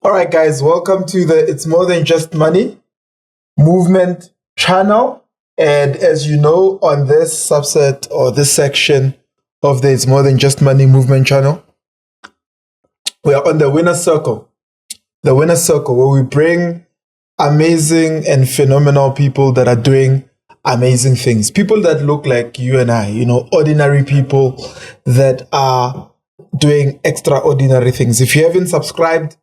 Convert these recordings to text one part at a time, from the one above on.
All right, guys, welcome to the It's More Than Just Money Movement channel. And as you know, on this subset or this section of the It's More Than Just Money Movement channel, we are on the winner circle. The winner circle, where we bring amazing and phenomenal people that are doing amazing things. People that look like you and I, ordinary people that are doing extraordinary things. If you haven't subscribed,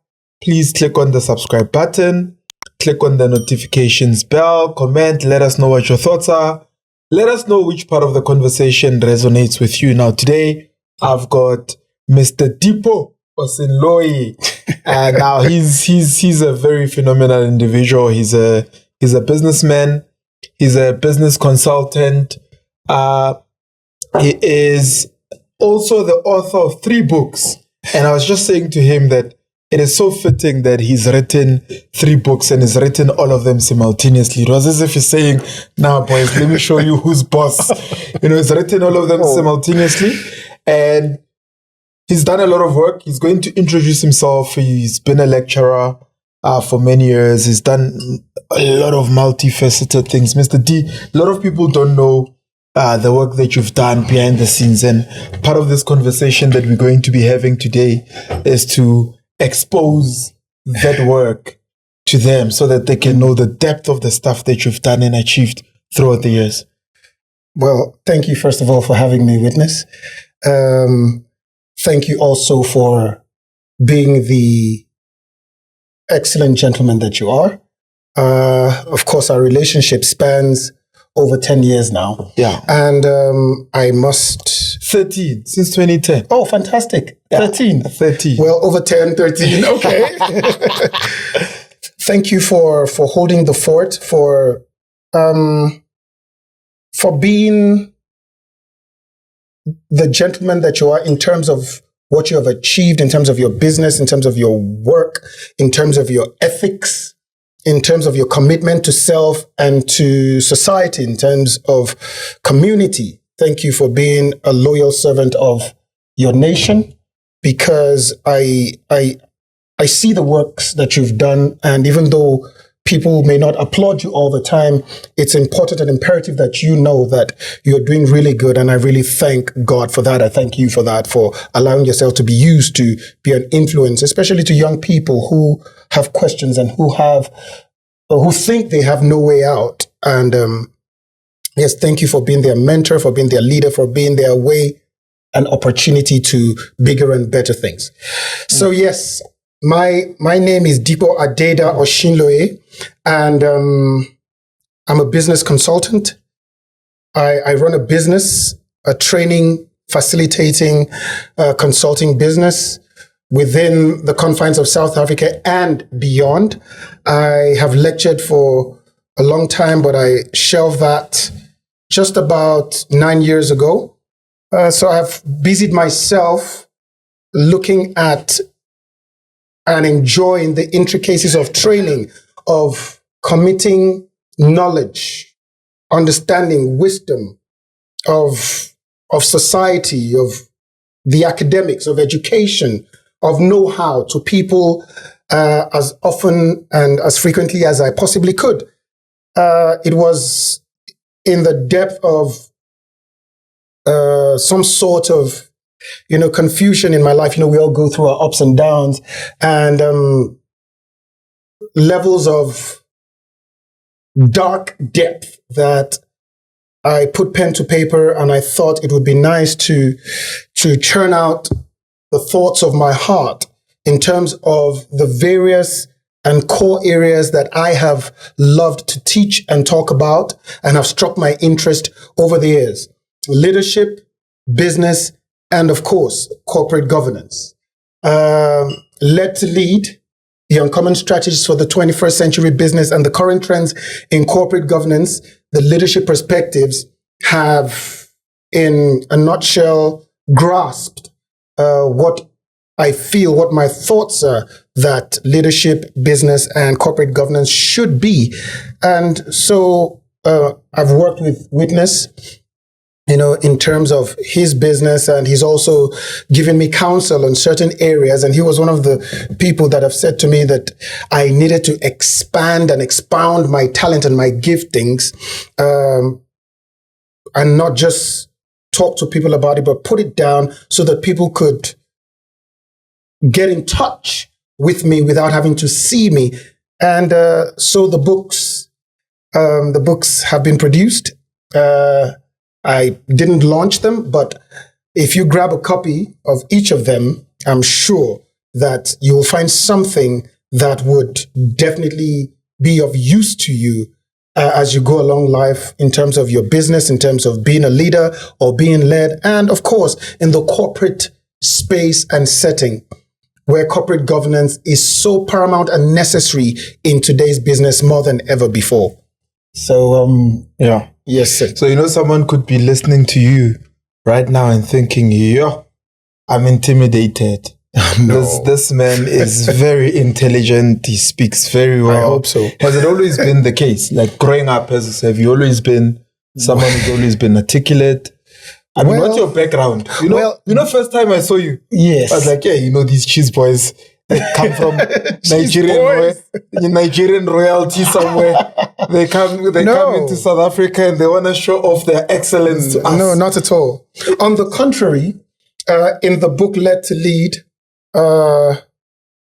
please click on the subscribe button, click on the notifications bell, comment, let us know what your thoughts are. Let us know which part of the conversation resonates with you. Now, today, I've got Mr. Dipo Osinloye. And now he's a very phenomenal individual. He's a businessman. He's a business consultant. He is also the author of 3 books. And I was just saying to him that it is so fitting that he's written 3 books and he's written all of them simultaneously. It was as if he's saying, "Now, boys, let me show you who's boss." He's written all of them simultaneously. And he's done a lot of work. He's going to introduce himself. He's been a lecturer for many years. He's done a lot of multifaceted things. Mr. D, a lot of people don't know the work that you've done behind the scenes. And part of this conversation that we're going to be having today is to expose that work to them so that they can know the depth of the stuff that you've done and achieved throughout the years. Well, thank you, first of all, for having me witness. Thank you also for being the excellent gentleman that you are. Of course, our relationship spans over 10 years now. Yeah. And I must... 13, since 2010. Oh, fantastic. Yeah, 13. 13. Well, over 10, 13. Okay. Thank you for holding the fort, for being the gentleman that you are in terms of what you have achieved, in terms of your business, in terms of your work, in terms of your ethics, in terms of your commitment to self and to society, in terms of community. Thank you for being a loyal servant of your nation, because I see the works that you've done. And even though people may not applaud you all the time, it's important and imperative that you know that you're doing really good. And I really thank God for that. I thank you for that, for allowing yourself to be used to be an influence, especially to young people who have questions and who think they have no way out. And yes, thank you for being their mentor, for being their leader, for being their way and opportunity to bigger and better things. So yes, my name is Dipo Adeda Osinloye, and I'm a business consultant. I run a business, a training, facilitating, consulting business within the confines of South Africa and beyond. I have lectured for a long time, but I shelved that just about 9 years ago. So I've busied myself looking at and enjoying the intricacies of training, of committing knowledge, understanding, wisdom of society, of the academics, of education, of know-how to people as often and as frequently as I possibly could. It was in the depth of some sort of confusion in my life. We all go through our ups and downs and levels of dark depth that I put pen to paper, and I thought it would be nice to churn out the thoughts of my heart in terms of the various and core areas that I have loved to teach and talk about and have struck my interest over the years. Leadership, business, and of course, corporate governance. Led to lead, the uncommon strategies for the 21st century business and the current trends in corporate governance, the leadership perspectives have, in a nutshell, grasped what I feel, what my thoughts are, that leadership, business, and corporate governance should be. And so I've worked with Witness in terms of his business, and he's also given me counsel on certain areas. And he was one of the people that have said to me that I needed to expand and expound my talent and my giftings, and not just talk to people about it, but put it down so that people could get in touch with me without having to see me. And so the books have been produced. I didn't launch them, but if you grab a copy of each of them, I'm sure that you will find something that would definitely be of use to you as you go along life, in terms of your business, in terms of being a leader or being led, and of course, in the corporate space and setting, where corporate governance is so paramount and necessary in today's business more than ever before. So, Yeah. yes, sir. So, someone could be listening to you right now and thinking, I'm intimidated. No. This man is very intelligent. He speaks very well. I hope so. Has it always been the case? Like growing up, have you always been someone who's always been articulate? I mean, what's your background? First time I saw you, Yes. I was like, these cheese boys, they come from Nigerian royalty somewhere. They come into South Africa and they want to show off their excellence to us. No, not at all. On the contrary, in the book Led to Lead,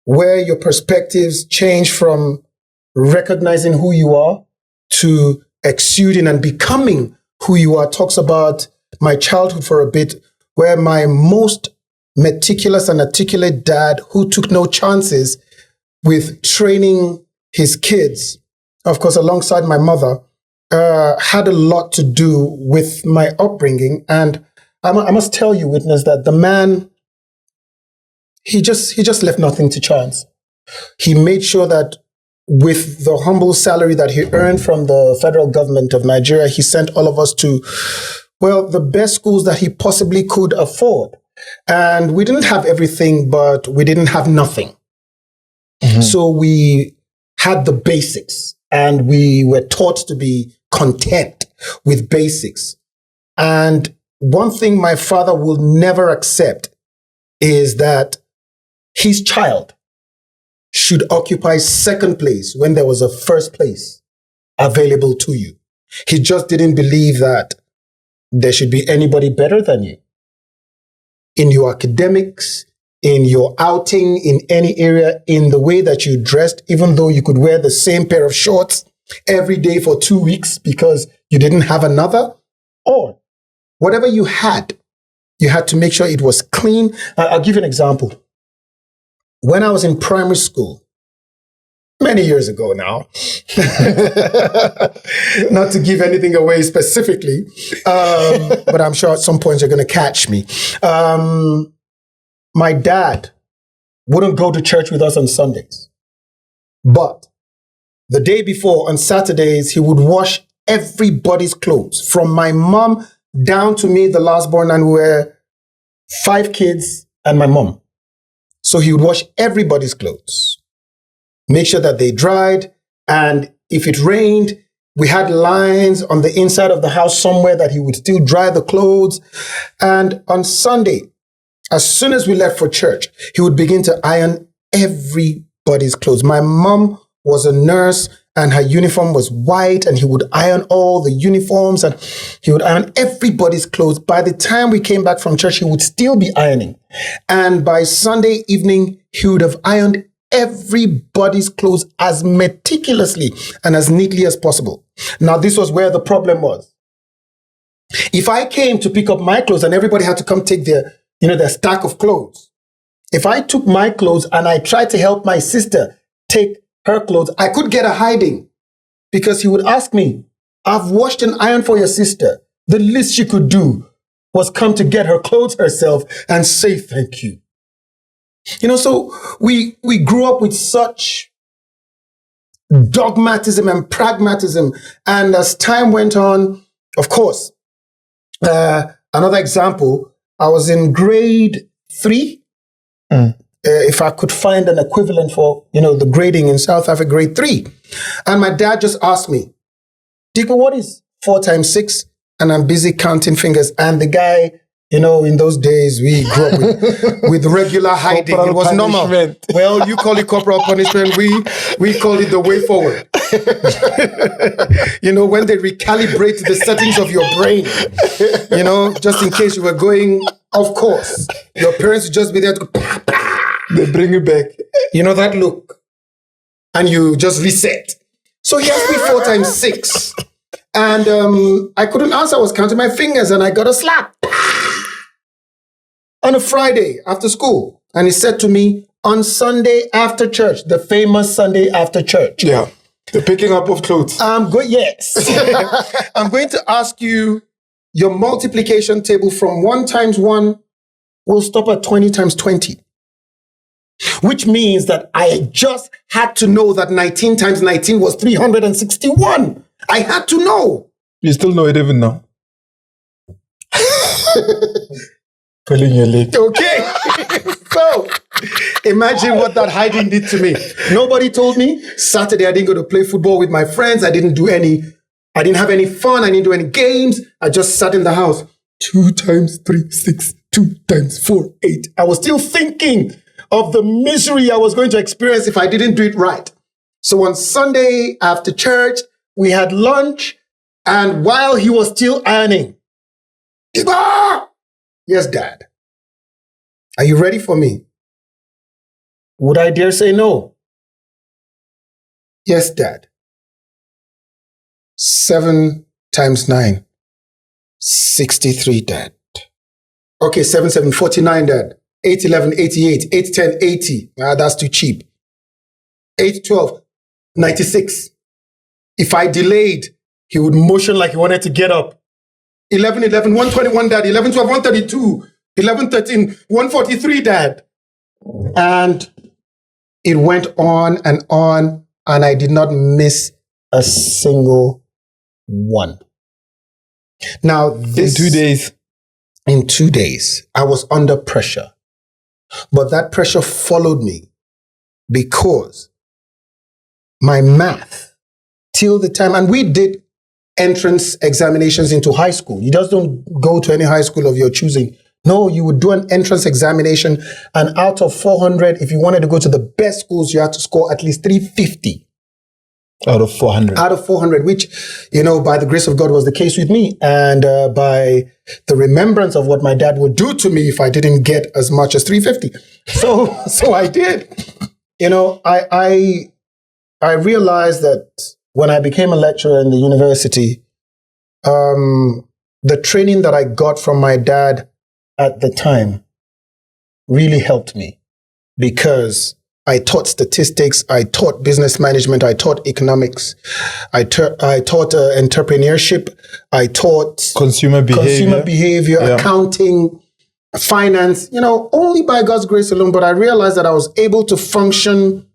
where your perspectives change from recognizing who you are to exuding and becoming who you are, talks about my childhood for a bit, where my most meticulous and articulate dad, who took no chances with training his kids, of course, alongside my mother, had a lot to do with my upbringing. And I must tell you, witness, that the man, he just left nothing to chance. He made sure that with the humble salary that he earned from the federal government of Nigeria, he sent all of us to, the best schools that he possibly could afford. And we didn't have everything, but we didn't have nothing. Mm-hmm. So we had the basics, and we were taught to be content with basics. And one thing my father will never accept is that his child should occupy second place when there was a first place available to you. He just didn't believe that there should be anybody better than you in your academics, in your outing, in any area, in the way that you dressed, even though you could wear the same pair of shorts every day for 2 weeks because you didn't have another, or whatever you had to make sure it was clean. I'll give you an example. When I was in primary school, many years ago now, not to give anything away specifically, but I'm sure at some point you're going to catch me. My dad wouldn't go to church with us on Sundays, but the day before, on Saturdays, he would wash everybody's clothes, from my mom down to me, the last born, and we were 5 kids and my mom. So he would wash everybody's clothes, make sure that they dried. And if it rained, we had lines on the inside of the house somewhere that he would still dry the clothes. And on Sunday, as soon as we left for church, he would begin to iron everybody's clothes. My mom was a nurse and her uniform was white, and he would iron all the uniforms and he would iron everybody's clothes. By the time we came back from church, he would still be ironing. And by Sunday evening, he would have ironed everybody's clothes as meticulously and as neatly as possible. Now, this was where the problem was. If I came to pick up my clothes and everybody had to come take their stack of clothes, if I took my clothes and I tried to help my sister take her clothes, I could get a hiding, because he would ask me, "I've washed and ironed for your sister." The least she could do was come to get her clothes herself and say thank you. So we grew up with such dogmatism and pragmatism. And as time went on, of course, another example, I was in grade 3. If I could find an equivalent for, the grading in South Africa, grade 3. And my dad just asked me, "Dipo, what is 4 times 6? and I'm busy counting fingers. And the guy, in those days, we grew up with regular hiding. Corporal it was punishment. normal. Well, you call it corporal punishment. We call it the way forward. When they recalibrate the settings of your brain, just in case you were going off course, your parents would just be there to go, bah, bah. They bring you back. That look. And you just reset. So he asked me 4 times 6. And I couldn't answer. I was counting my fingers and I got a slap. On a Friday after school. And he said to me, on Sunday after church, the famous Sunday after church. Yeah. The picking up of clothes. Yes. I'm going to ask you your multiplication table from 1 times 1 will stop at 20 times 20. Which means that I just had to know that 19 times 19 was 361. I had to know. You still know it even now. Pulling your leg. Okay. So, imagine what that hiding did to me. Nobody told me. Saturday, I didn't go to play football with my friends. I didn't have any fun. I didn't do any games. I just sat in the house. 2 times 3, 6. 2 times 4, 8. I was still thinking of the misery I was going to experience if I didn't do it right. So on Sunday after church, we had lunch. And while he was still ironing, yes, Dad. Are you ready for me? Would I dare say no? Yes, Dad. 7 times 9, 63, Dad. Okay, 7, 7, 49, Dad. 8, 11, 88. 8, 10, 80. That's too cheap. 8, 12, 96. If I delayed, he would motion like he wanted to get up. 11, 11, 121, Dad. 11, 12, 132. 11, 13, 143, Dad. And it went on, and I did not miss a single one. Now, this... In 2 days, I was under pressure. But that pressure followed me because my math, till the time, and we did entrance examinations into high school. You just don't go to any high school of your choosing. No, you would do an entrance examination, and out of 400, if you wanted to go to the best schools, you had to score at least 350. Out of 400. Out of 400, which, by the grace of God was the case with me. And by the remembrance of what my dad would do to me if I didn't get as much as 350. So I did. I realized that when I became a lecturer in the university, the training that I got from my dad at the time really helped me, because I taught statistics, I taught business management, I taught economics, I taught entrepreneurship, I taught consumer behavior, yeah, accounting, finance, only by God's grace alone. But I realized that I was able to function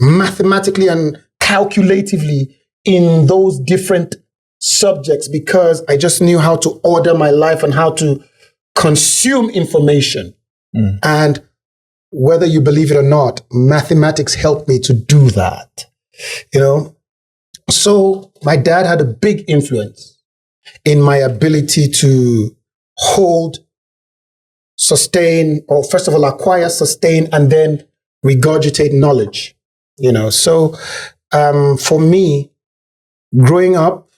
mathematically and calculatively in those different subjects because I just knew how to order my life and how to consume information. And whether you believe it or not, mathematics helped me to do that, So my dad had a big influence in my ability to hold, sustain, or first of all, acquire, sustain, and then regurgitate knowledge, So for me, growing up,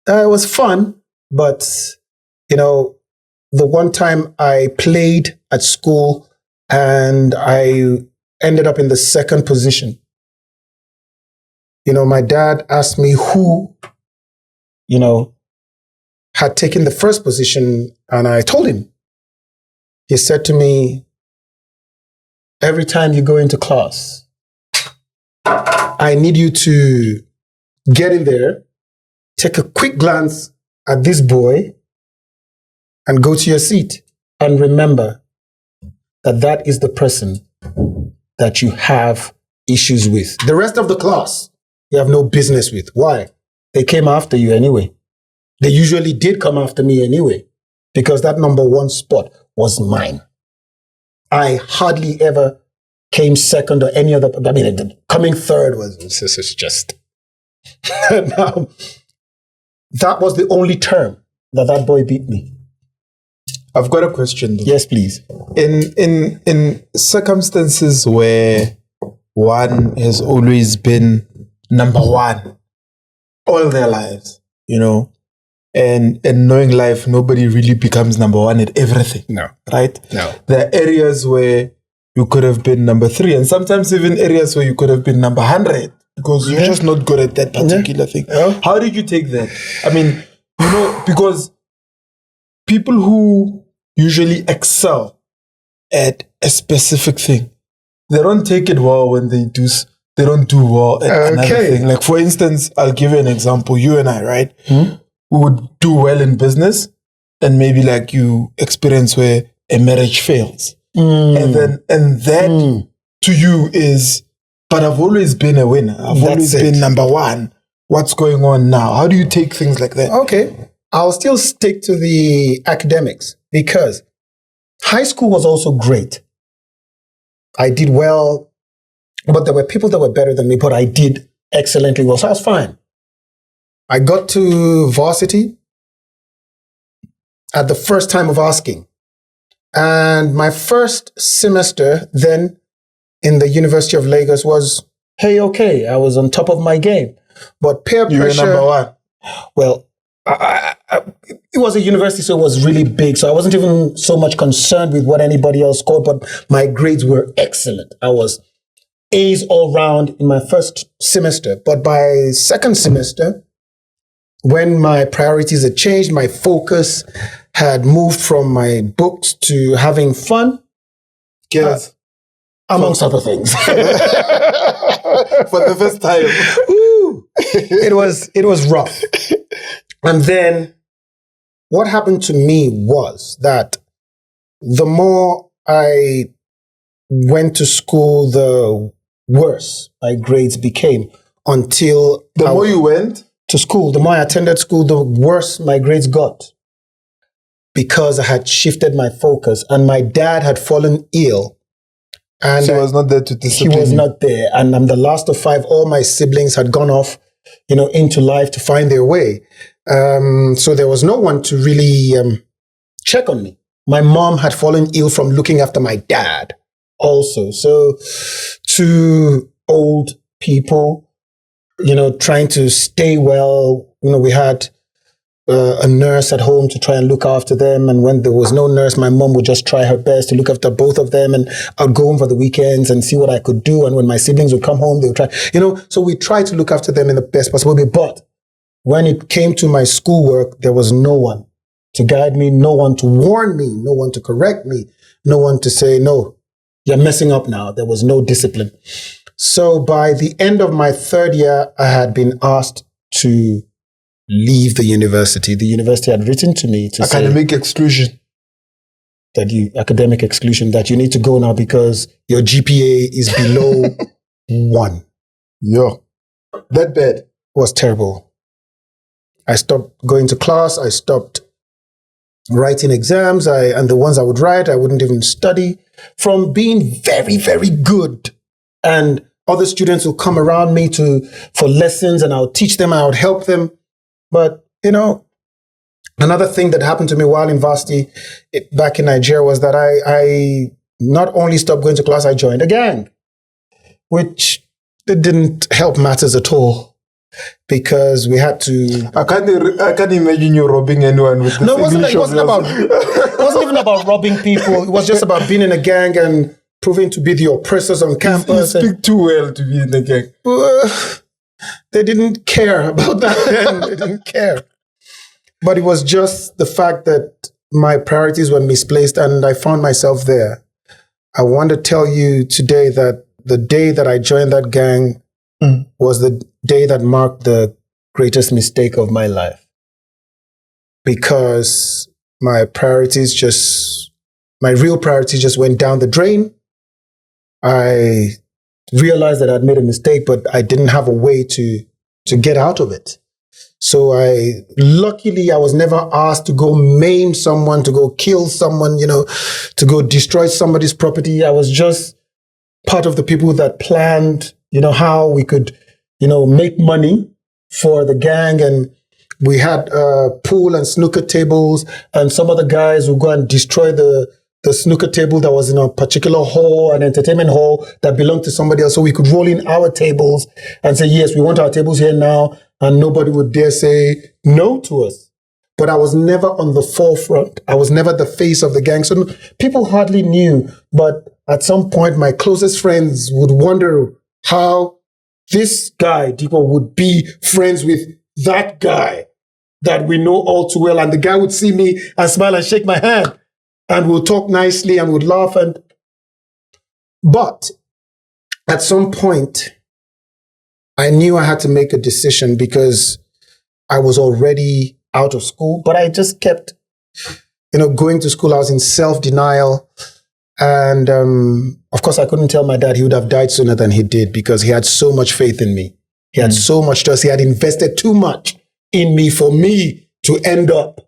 it was fun, but, the one time I played at school, and I ended up in the second position. My dad asked me who, had taken the first position, and I told him. He said to me, every time you go into class, I need you to get in there, take a quick glance at this boy, and go to your seat. And remember, that is the person that you have issues with. The rest of the class, you have no business with. Why? They came after you anyway. They usually did come after me anyway, because that number 1 spot was mine. I hardly ever came second or any other. Coming third was just... Now, that was the only term that boy beat me. I've got a question though. Yes, please. In circumstances where one has always been number one all their lives, you know, and knowing life, nobody really becomes number one at everything. No. Right? No. There are areas where you could have been number 3, and sometimes even areas where you could have been number 100 because you're just not good at that particular thing. Yeah. How did you take that? I mean, you know, because people who usually excel at a specific thing, they don't take it well when they don't do well at another thing. Like, for instance, I'll give you an example. You and I, right? We would do well in business, and maybe like you experience where a marriage fails. And that to you is, but I've always been a winner. I've always been number one. What's going on now? How do you take things like that? Okay. I'll still stick to the academics because high school was also great. I did well, but there were people that were better than me, but I did excellently well. So I was fine. I got to varsity at the first time of asking. And my first semester then in the University of Lagos was, hey, okay, I was on top of my game. But peer pressure... You were number one. Well, it was a university, so it was really big. So I wasn't even so much concerned with what anybody else scored, but my grades were excellent. I was A's all round in my first semester. But by second semester, when my priorities had changed, my focus had moved from my books to having fun. Yes. Amongst other things. For the first time. Ooh, it was rough. And then what happened to me was that the more I went to school, the worse my grades became until... The more you went to school, the more I attended school, the worse my grades got. Because I had shifted my focus and my dad had fallen ill. And so he was not there to discipline. He was not there. And I'm the last of 5. All my siblings had gone off, into life to find their way. So there was no one to really check on me. My mom had fallen ill from looking after my dad also. So 2 old people, trying to stay well. We had a nurse at home to try and look after them. And when there was no nurse, my mom would just try her best to look after both of them. And I'd go home for the weekends and see what I could do. And when my siblings would come home, they would try, so we tried to look after them in the best possible way. But when it came to my schoolwork, there was no one to guide me, no one to warn me, no one to correct me, no one to say, no, you're messing up now. There was no discipline. So by the end of my 3rd year, I had been asked to leave the university. The university had written to me to academic exclusion. Academic exclusion, that you need to go now because your GPA is below 1. Yeah. That bad. It was terrible. I stopped going to class. I stopped writing exams. And the ones I would write, I wouldn't even study. From being very, very good. And other students will come around me for lessons and I'll teach them, I would help them. But, another thing that happened to me while in varsity back in Nigeria was that I not only stopped going to class, I joined a gang, which didn't help matters at all because we had to... I can't imagine you robbing anyone with this. No, it wasn't even about robbing people. It was just about being in a gang and proving to be the oppressors on campus. You speak too well to be in the gang. They didn't care about that then. They didn't care. But it was just the fact that my priorities were misplaced and I found myself there. I want to tell you today that the day that I joined that gang was the day that marked the greatest mistake of my life. Because my real priorities just went down the drain. I realized that I'd made a mistake, but I didn't have a way to get out of it. So luckily I was never asked to go maim someone, to go kill someone, to go destroy somebody's property. I was just part of the people that planned, how we could, make money for the gang. And We had pool and snooker tables, and some of the guys would go and destroy the snooker table that was in a particular hall, an entertainment hall that belonged to somebody else. So we could roll in our tables and say, yes, we want our tables here now. And nobody would dare say no to us. But I was never on the forefront. I was never the face of the gang. So people hardly knew. But at some point, my closest friends would wonder how this guy, Dipo, would be friends with that guy that we know all too well. And the guy would see me and smile and shake my hand. And we'll talk nicely and would laugh. But at some point, I knew I had to make a decision because I was already out of school. But I just kept, going to school. I was in self-denial. And of course, I couldn't tell my dad. He would have died sooner than he did because he had so much faith in me. He had so much trust. He had invested too much in me for me to end up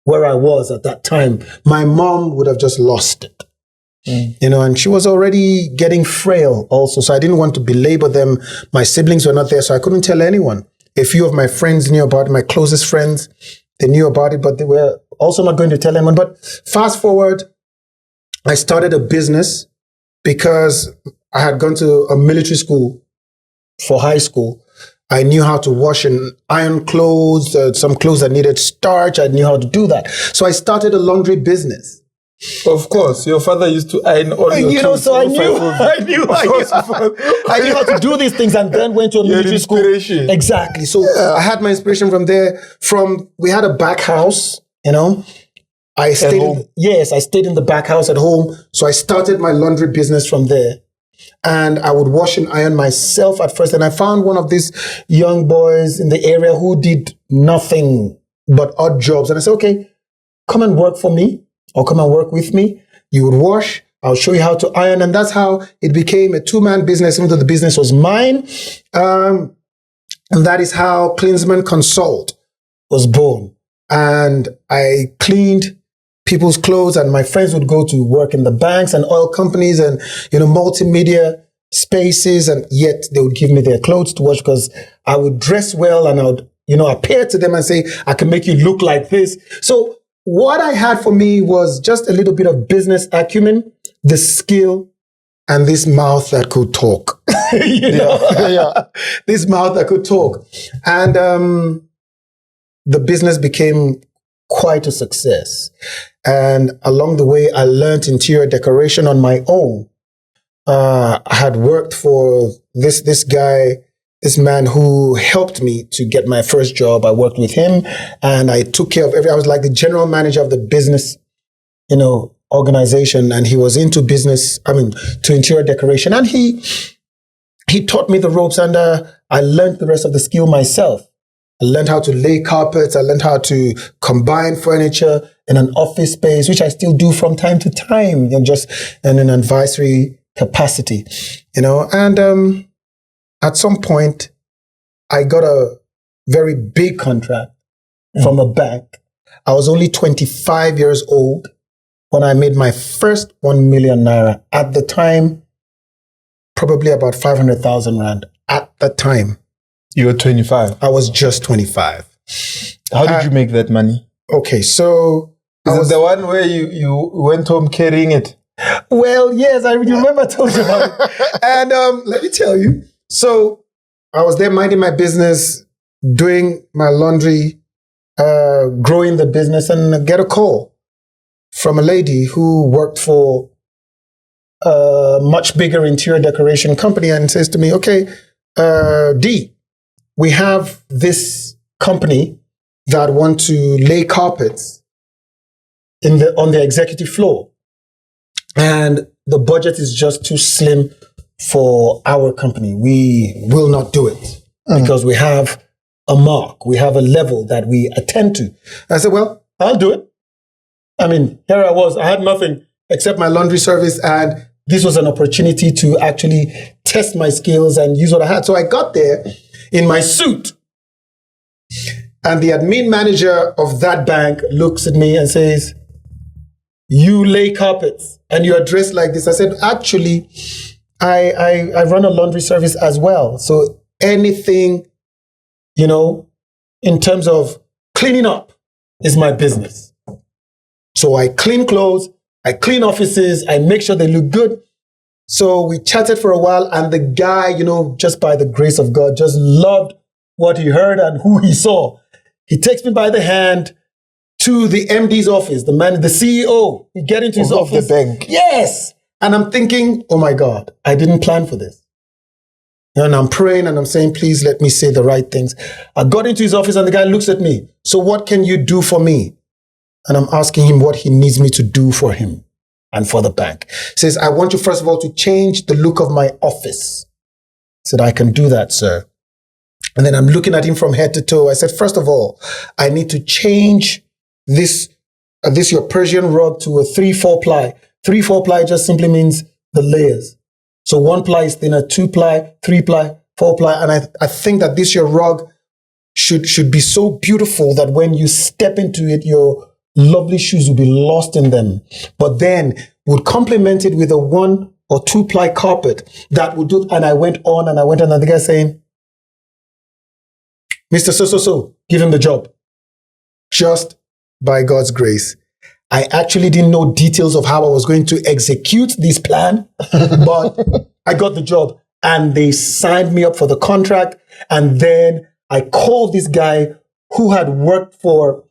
where I was at that time. My mom would have just lost it, and she was already getting frail also. So I didn't want to belabor them. My siblings were not there, so I couldn't tell anyone. A few of my friends knew about it, my closest friends, they knew about it, but they were also not going to tell anyone. But fast forward, I started a business because I had gone to a military school for high school. I knew how to wash and iron clothes, some clothes that needed starch. I knew how to do that. So I started a laundry business. Of course, your father used to iron all your clothes. So I knew how to do these things, and then went to a military school. Exactly. So I had my inspiration from there. We had a back house, I stayed I stayed in the back house at home. So I started my laundry business from there. And I would wash and iron myself at first. And I found one of these young boys in the area who did nothing but odd jobs. And I said, okay, come and work for me or come and work with me. You would wash. I'll show you how to iron. And that's how it became a two-man business, even though the business was mine. And that is how Klinsman Consult was born. And I cleaned people's clothes, and my friends would go to work in the banks and oil companies and, multimedia spaces, and yet they would give me their clothes to wash because I would dress well and I would, appear to them and say, I can make you look like this. So what I had for me was just a little bit of business acumen, the skill, and this mouth that could talk. This mouth that could talk. And the business became quite a success. And along the way, I learned interior decoration on my own. I had worked for this guy, this man who helped me to get my first job. I worked with him and I took care of I was like the general manager of the business, organization. And he was into to interior decoration. And he taught me the ropes, and I learned the rest of the skill myself. I learned how to lay carpets. I learned how to combine furniture in an office space, which I still do from time to time, and just in an advisory capacity, And at some point, I got a very big contract from a bank. I was only 25 years old when I made my first 1 million naira. At the time, probably about 500,000 rand. At the time. You were 25. I was just 25. How did you make that money? Okay, so... Is it the one where you went home carrying it? Well, yes, I remember I told you about it. And let me tell you. So I was there minding my business, doing my laundry, growing the business, and I get a call from a lady who worked for a much bigger interior decoration company and says to me, okay, D, we have this company that want to lay carpets on the executive floor. And the budget is just too slim for our company. We will not do it because we have a mark. We have a level that we attend to. I said, well, I'll do it. Here I was. I had nothing except my laundry service, and this was an opportunity to actually test my skills and use what I had. So I got there in my suit, and the admin manager of that bank looks at me and says, you lay carpets and you're dressed like this. I said, actually, I run a laundry service as well. So anything, in terms of cleaning up is my business. So I clean clothes, I clean offices, I make sure they look good. So we chatted for a while, and the guy, just by the grace of God, just loved what he heard and who he saw. He takes me by the hand to the MD's office, the CEO. We get into his office. Of the bank. Yes. And I'm thinking, oh my God, I didn't plan for this. And I'm praying and I'm saying, please let me say the right things. I got into his office and the guy looks at me. So what can you do for me? And I'm asking him what he needs me to do for him and for the bank. He says, I want you, first of all, to change the look of my office. I said, I can do that, sir. And then I'm looking at him from head to toe. I said, first of all, I need to change this your Persian rug to a 3-4 ply. 3-4 ply just simply means the layers. So 1 ply is thinner, 2 ply, 3 ply, 4 ply. And I think that this your rug should be so beautiful that when you step into it, your lovely shoes will be lost in them. But then would complement it with a 1 or 2 ply carpet that would do. And I went on, and the guy saying, Mr. So, give him the job. Just by God's grace. I actually didn't know details of how I was going to execute this plan, but I got the job and they signed me up for the contract. And then I called this guy who had worked for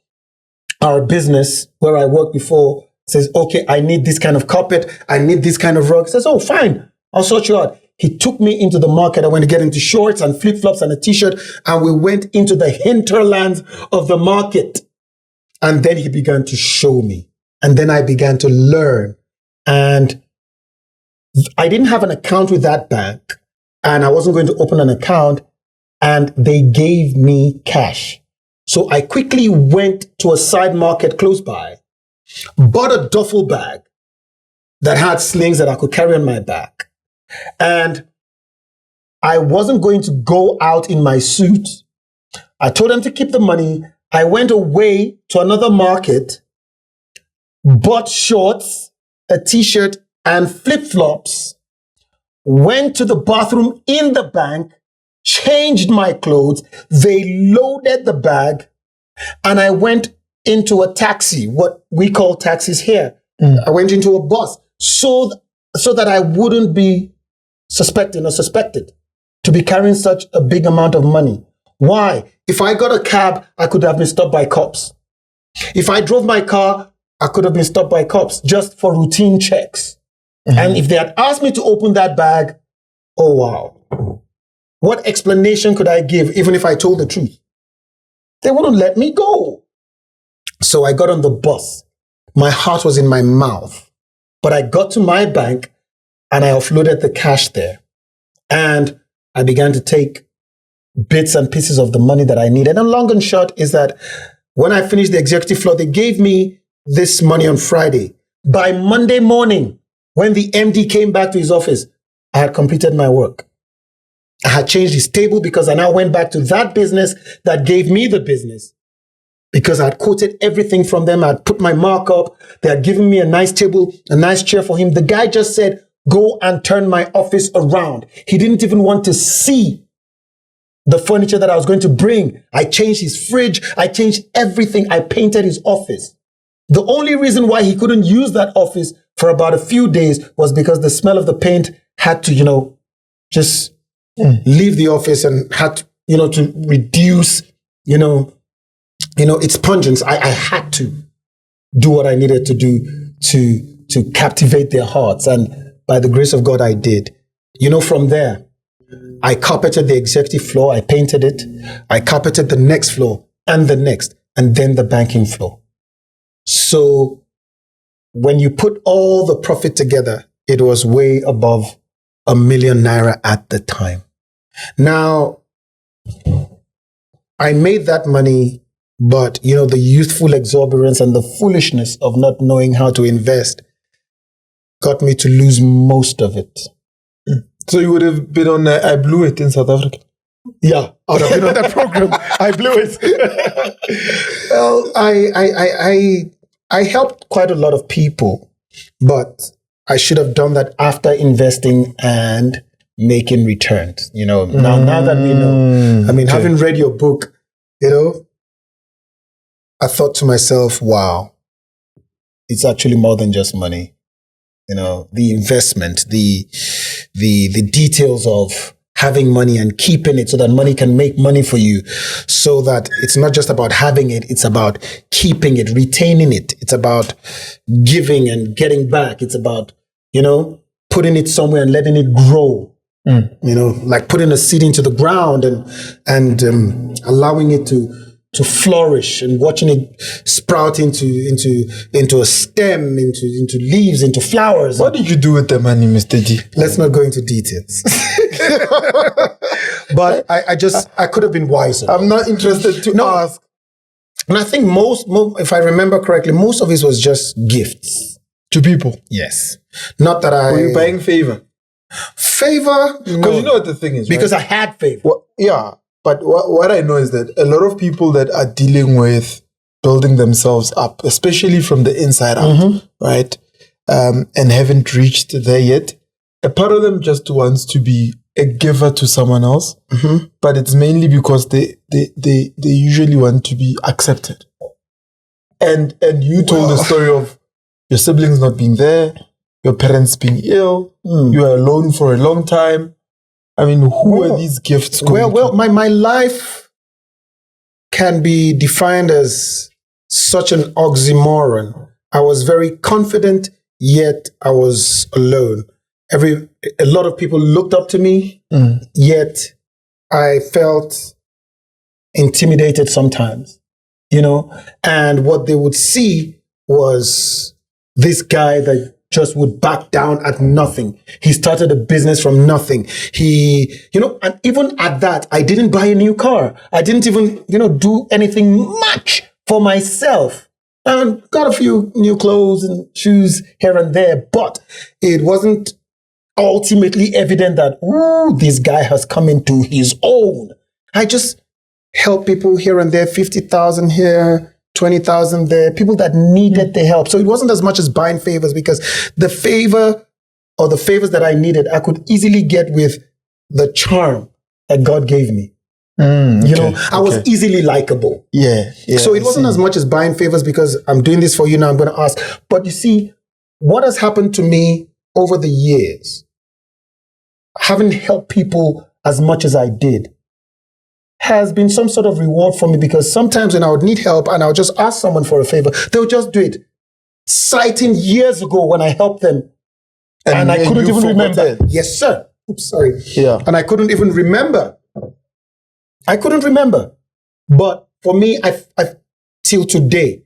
our business where I worked before, says, okay, I need this kind of carpet. I need this kind of rug. Says, oh, fine. I'll sort you out. He took me into the market. I went to get into shorts and flip-flops and a t-shirt, and we went into the hinterlands of the market. And then he began to show me. And then I began to learn. And I didn't have an account with that bank, and I wasn't going to open an account, and they gave me cash. So I quickly went to a side market close by, bought a duffel bag that had slings that I could carry on my back. And I wasn't going to go out in my suit. I told them to keep the money. I went away to another market, bought shorts, a t-shirt, and flip-flops, went to the bathroom in the bank, changed my clothes. They loaded the bag, and I went into a taxi, what we call taxis here. I went into a bus so that I wouldn't be suspected to be carrying such a big amount of money. Why? If I got a cab, I could have been stopped by cops. If I drove my car, I could have been stopped by cops just for routine checks. And if they had asked me to open that bag, oh wow. What explanation could I give even if I told the truth? They wouldn't let me go. So I got on the bus. My heart was in my mouth. But I got to my bank and I offloaded the cash there. And I began to take bits and pieces of the money that I needed. And long and short is that when I finished the executive floor, they gave me this money on Friday. By Monday morning, when the MD came back to his office, I had completed my work. I had changed his table because I now went back to that business that gave me the business. Because I had quoted everything from them. I had put my mark up. They had given me a nice table, a nice chair for him. The guy just said, go and turn my office around. He didn't even want to see the furniture that I was going to bring. I changed his fridge. I changed everything. I painted his office. The only reason why he couldn't use that office for about a few days was because the smell of the paint had to, just leave the office and had to, to reduce, its pungence. I had to do what I needed to do to captivate their hearts. And by the grace of God, I did. From there, I carpeted the executive floor. I painted it. I carpeted the next floor and the next, and then the banking floor. So when you put all the profit together, it was way above ₦1 million at the time. Now, I made that money, but, the youthful exuberance and the foolishness of not knowing how to invest got me to lose most of it. So you would have been on I Blew It in South Africa? Yeah, I would have been on that program. I blew it. Well, I helped quite a lot of people, but I should have done that after investing and making returns. Now that we know, having read your book, you know, I thought to myself, wow, it's actually more than just money. You know, the investment, the details of having money and keeping it so that money can make money for you, so that it's not just about having it, it's about keeping it, retaining it. It's about giving and getting back. It's about, you know, putting it somewhere and letting it grow. You know, like putting a seed into the ground and allowing it to flourish and watching it sprout into a stem, into leaves, into flowers. What did you do with the money, Mr. G? Let's not go into details. But I could have been wiser. I'm not interested to ask. And I think most, if I remember correctly, most of it was just gifts. To people? Yes. Not that I... Were you buying favor? Favor? Because you know what the thing is, because right? I had favor. Well, yeah. But what I know is that a lot of people that are dealing with building themselves up, especially from the inside out, right? And haven't reached there yet. A part of them just wants to be a giver to someone else, but it's mainly because they usually want to be accepted. And you told the story of your siblings not being there, your parents being ill, you were alone for a long time. I mean, who are these gifts going to? My life can be defined as such an oxymoron. I was very confident, yet I was alone. A lot of people looked up to me, yet I felt intimidated sometimes, you know, and what they would see was this guy that just would back down at nothing. He started a business from nothing. He, you know, and even at that, I didn't buy a new car. I didn't even, you know, do anything much for myself. I got a few new clothes and shoes here and there, but it wasn't ultimately evident that, ooh, this guy has come into his own. I just help people here and there, 50,000 here, 20,000 there, people that needed the help. So it wasn't as much as buying favors, because the favor or the favors that I needed, I could easily get with the charm that God gave me. You know, I was easily likable. Yeah. So it wasn't as much as buying favors because I'm doing this for you now, I'm going to ask. But you see, what has happened to me over the years, having helped people as much as I did, has been some sort of reward for me, because sometimes when I would need help and I would just ask someone for a favor, they would just do it. Citing years ago when I helped them and I couldn't even remember. Yes, sir. Oops, sorry. Yeah. And I couldn't even remember. But for me, I till today,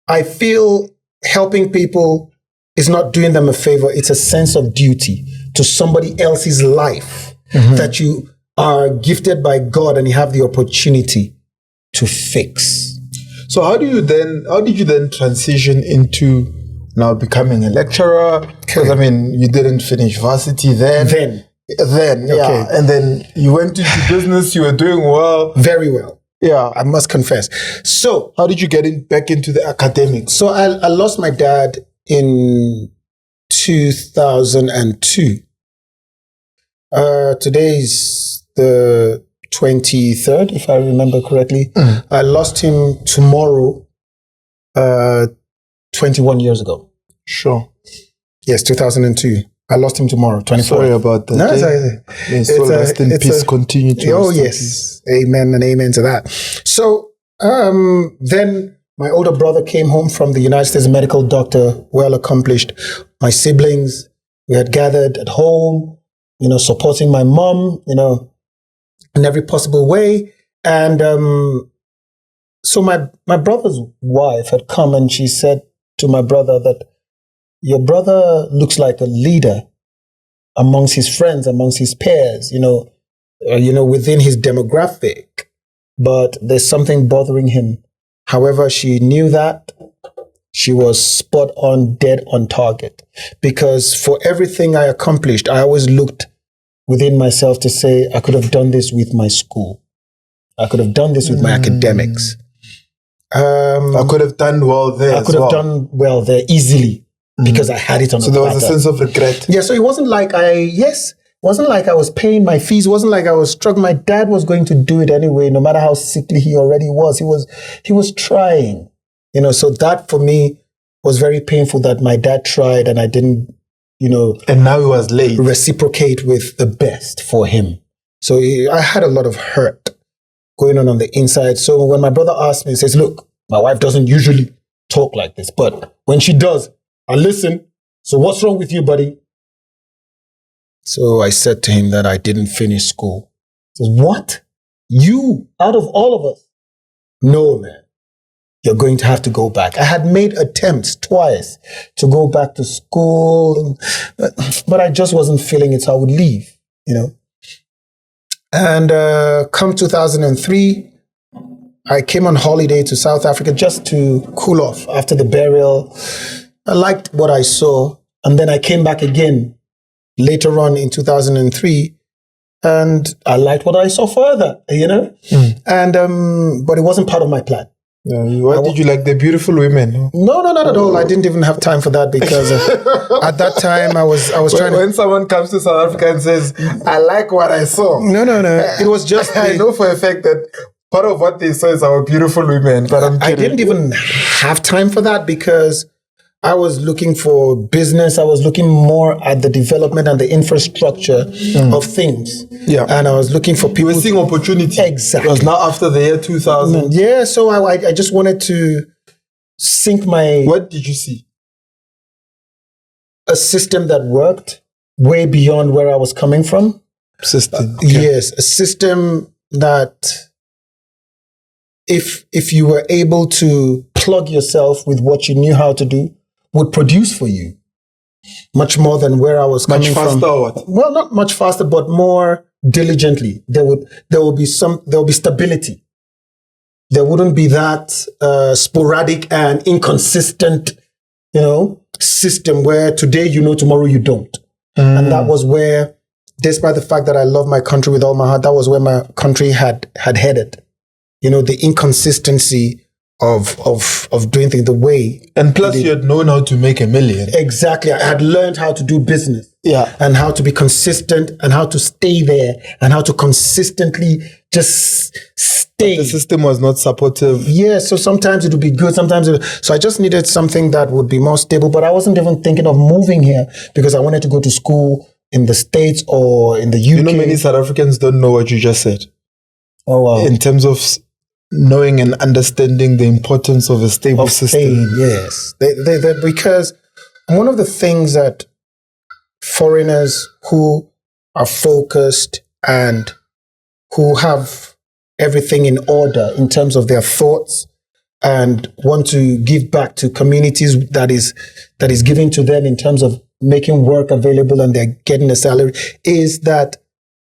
I feel helping people is not doing them a favor. It's a sense of duty to somebody else's life that you are gifted by God and you have the opportunity to fix. So how did you then transition into now becoming a lecturer? Because I mean, you didn't finish varsity then. Yeah. And then you went into business, you were doing well. Very well. Yeah. I must confess. So how did you get back into the academics? So I lost my dad in 2002. Today's the 23rd, if I remember correctly. I lost him tomorrow, 21 years ago. Sure. Yes, 2002. I lost him tomorrow, 24. Sorry about that. No, rest in peace. Continue to. Oh, yes. Amen and amen to that. So then my older brother came home from the United States, a medical doctor, well accomplished. My siblings, we had gathered at home, you know, supporting my mom, you know, in every possible way. And so my brother's wife had come and she said to my brother that your brother looks like a leader amongst his friends, amongst his peers, you know, within his demographic, but there's something bothering him. However, she knew that she was spot on, dead on target, because for everything I accomplished, I always looked within myself to say, I could have done this with my school. I could have done this with my academics. I could have done well there. I could have done well there easily because I had it on the platter. So there was a sense of regret. Yeah, so it wasn't like it Wasn't like I was paying my fees. Wasn't like I was struggling. My dad was going to do it anyway, no matter how sickly he already was. He was trying, so that for me was very painful that my dad tried and I didn't, and now he was late. Reciprocate with the best for him. So I had a lot of hurt going on the inside. So when my brother asked me, he says, look, my wife doesn't usually talk like this, but when she does, I listen. So what's wrong with you, buddy? So I said to him that I didn't finish school. He says, what? You, out of all of us? No, man. You're going to have to go back. I had made attempts twice to go back to school, but I just wasn't feeling it, so I would leave, And come 2003, I came on holiday to South Africa just to cool off after the burial. I liked what I saw, and then I came back again later on in 2003, and I liked what I saw further, and but it wasn't part of my plan. Why did you like the beautiful women? No, not at all. I didn't even have time for that because at that time I was trying to... When someone comes to South Africa and says, I like what I saw. No. It was just... I know for a fact that part of what they saw is our beautiful women, but I didn't even have time for that because I was looking for business. I was looking more at the development and the infrastructure of things. Yeah. And I was looking for people. You were seeing opportunity. Exactly. It was now after the year 2000. Yeah. So I just wanted to sink my... What did you see? A system that worked way beyond where I was coming from. System. Okay. Yes. A system that if you were able to plug yourself with what you knew how to do, would produce for you much more than where I was coming from. Much faster or what? Well, not much faster, but more diligently. There will be stability. There wouldn't be that sporadic and inconsistent, system where today you know, tomorrow you don't. And that was where, despite the fact that I love my country with all my heart, that was where my country had headed. The inconsistency of doing things the way. And plus you had known how to make $1 million. Exactly. I had learned how to do business. Yeah. And how to be consistent and how to stay there and how to consistently just stay. But the system was not supportive. Yeah. So sometimes it would be good. So I just needed something that would be more stable, but I wasn't even thinking of moving here because I wanted to go to school in the States or in the UK. Many South Africans don't know what you just said. Oh, wow. In terms of knowing and understanding the importance of a stable system. Yes. Because one of the things that foreigners who are focused and who have everything in order in terms of their thoughts and want to give back to communities that is given to them in terms of making work available and they're getting a salary is that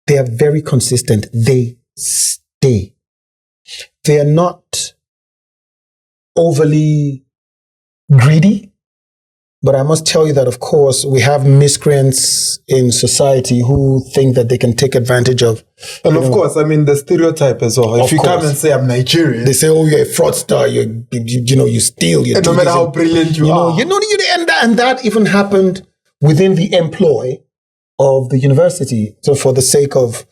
they are very consistent. They stay. They are not overly greedy, but I must tell you that, of course, we have miscreants in society who think that they can take advantage of. And of course, the stereotype as well. If you come and say, I'm Nigerian, they say, oh, you're a fraudster, you steal. And no matter how brilliant you are. And that even happened within the employ of the university. So for the sake of,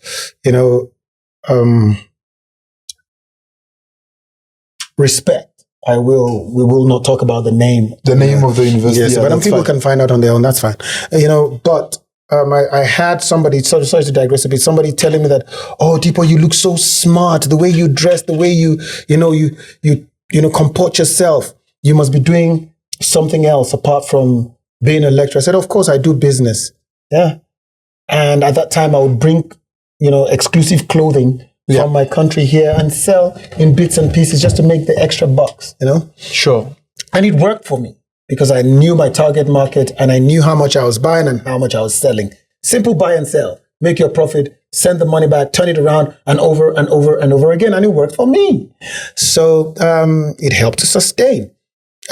respect, we will not talk about the name. The name of the university. Yes, but people can find out on their own, that's fine. But I had somebody, sorry to digress a bit, somebody telling me that, oh, Dipo, you look so smart, the way you dress, the way you comport yourself. You must be doing something else apart from being a lecturer. I said, of course, I do business. Yeah. And at that time, I would bring, exclusive clothing from my country here and sell in bits and pieces just to make the extra bucks, Sure. And it worked for me because I knew my target market and I knew how much I was buying and how much I was selling. Simple buy and sell. Make your profit, send the money back, turn it around and over and over and over again. And it worked for me. So it helped to sustain.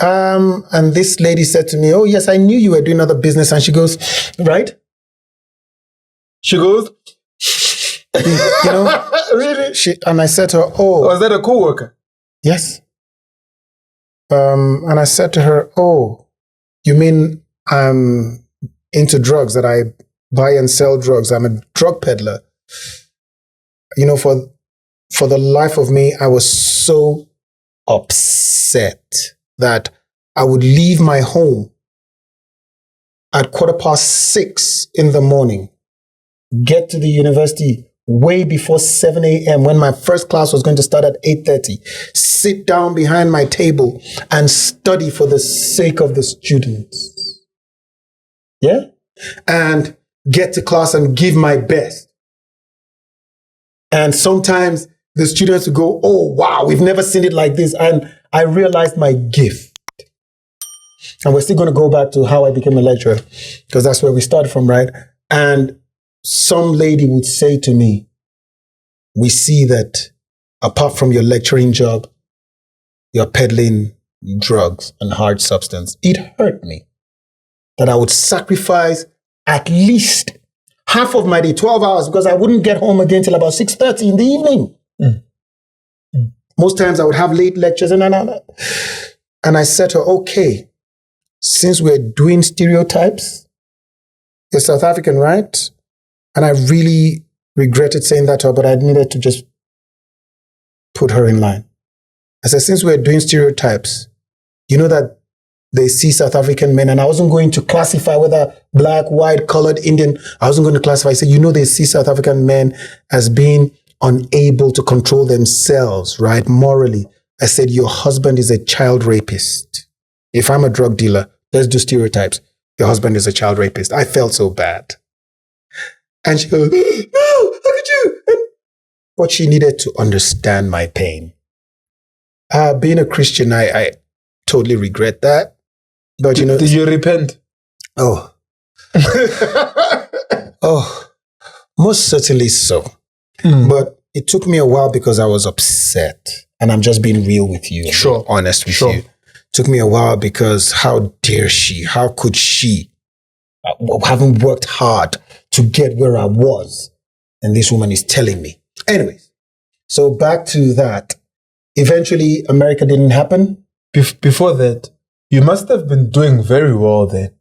And this lady said to me, oh, yes, I knew you were doing other business. And she goes, right? She goes... Really? And I said to her, oh. Was that a co-worker? Yes. And I said to her, oh, you mean I'm into drugs, that I buy and sell drugs. I'm a drug peddler. You know, for the life of me, I was so upset that I would leave my home at 6:15 in the morning, get to the university way before 7 a.m. when my first class was going to start at 8:30, sit down behind my table and study for the sake of the students. Yeah? And get to class and give my best. And sometimes the students would go, oh, wow, we've never seen it like this. And I realized my gift. And we're still going to go back to how I became a lecturer, because that's where we started from, right? And some lady would say to me, we see that apart from your lecturing job, you're peddling drugs and hard substance. It hurt me that I would sacrifice at least half of my day, 12 hours, because I wouldn't get home again till about 6:30 in the evening. Most times I would have late lectures and I said to her, okay, since we're doing stereotypes, you're South African, right? And I really regretted saying that to her, but I needed to just put her in line. I said, since we're doing stereotypes, you know that they see South African men, and I wasn't going to classify whether black, white, colored, Indian. I wasn't going to classify. I said, you know, they see South African men as being unable to control themselves, right? Morally. I said, your husband is a child rapist. If I'm a drug dealer, let's do stereotypes. Your husband is a child rapist. I felt so bad. And she goes, no, how could you? But she needed to understand my pain. Being a Christian, I totally regret that. But you know, did you repent? Oh, oh, most certainly so. But it took me a while because I was upset, and I'm just being real with you, sure, honest with you. It took me a while because how dare she? How could she? Having worked hard to get where I was, and this woman is telling me. Anyways, so back to that. Eventually, America didn't happen. Before that, you must have been doing very well then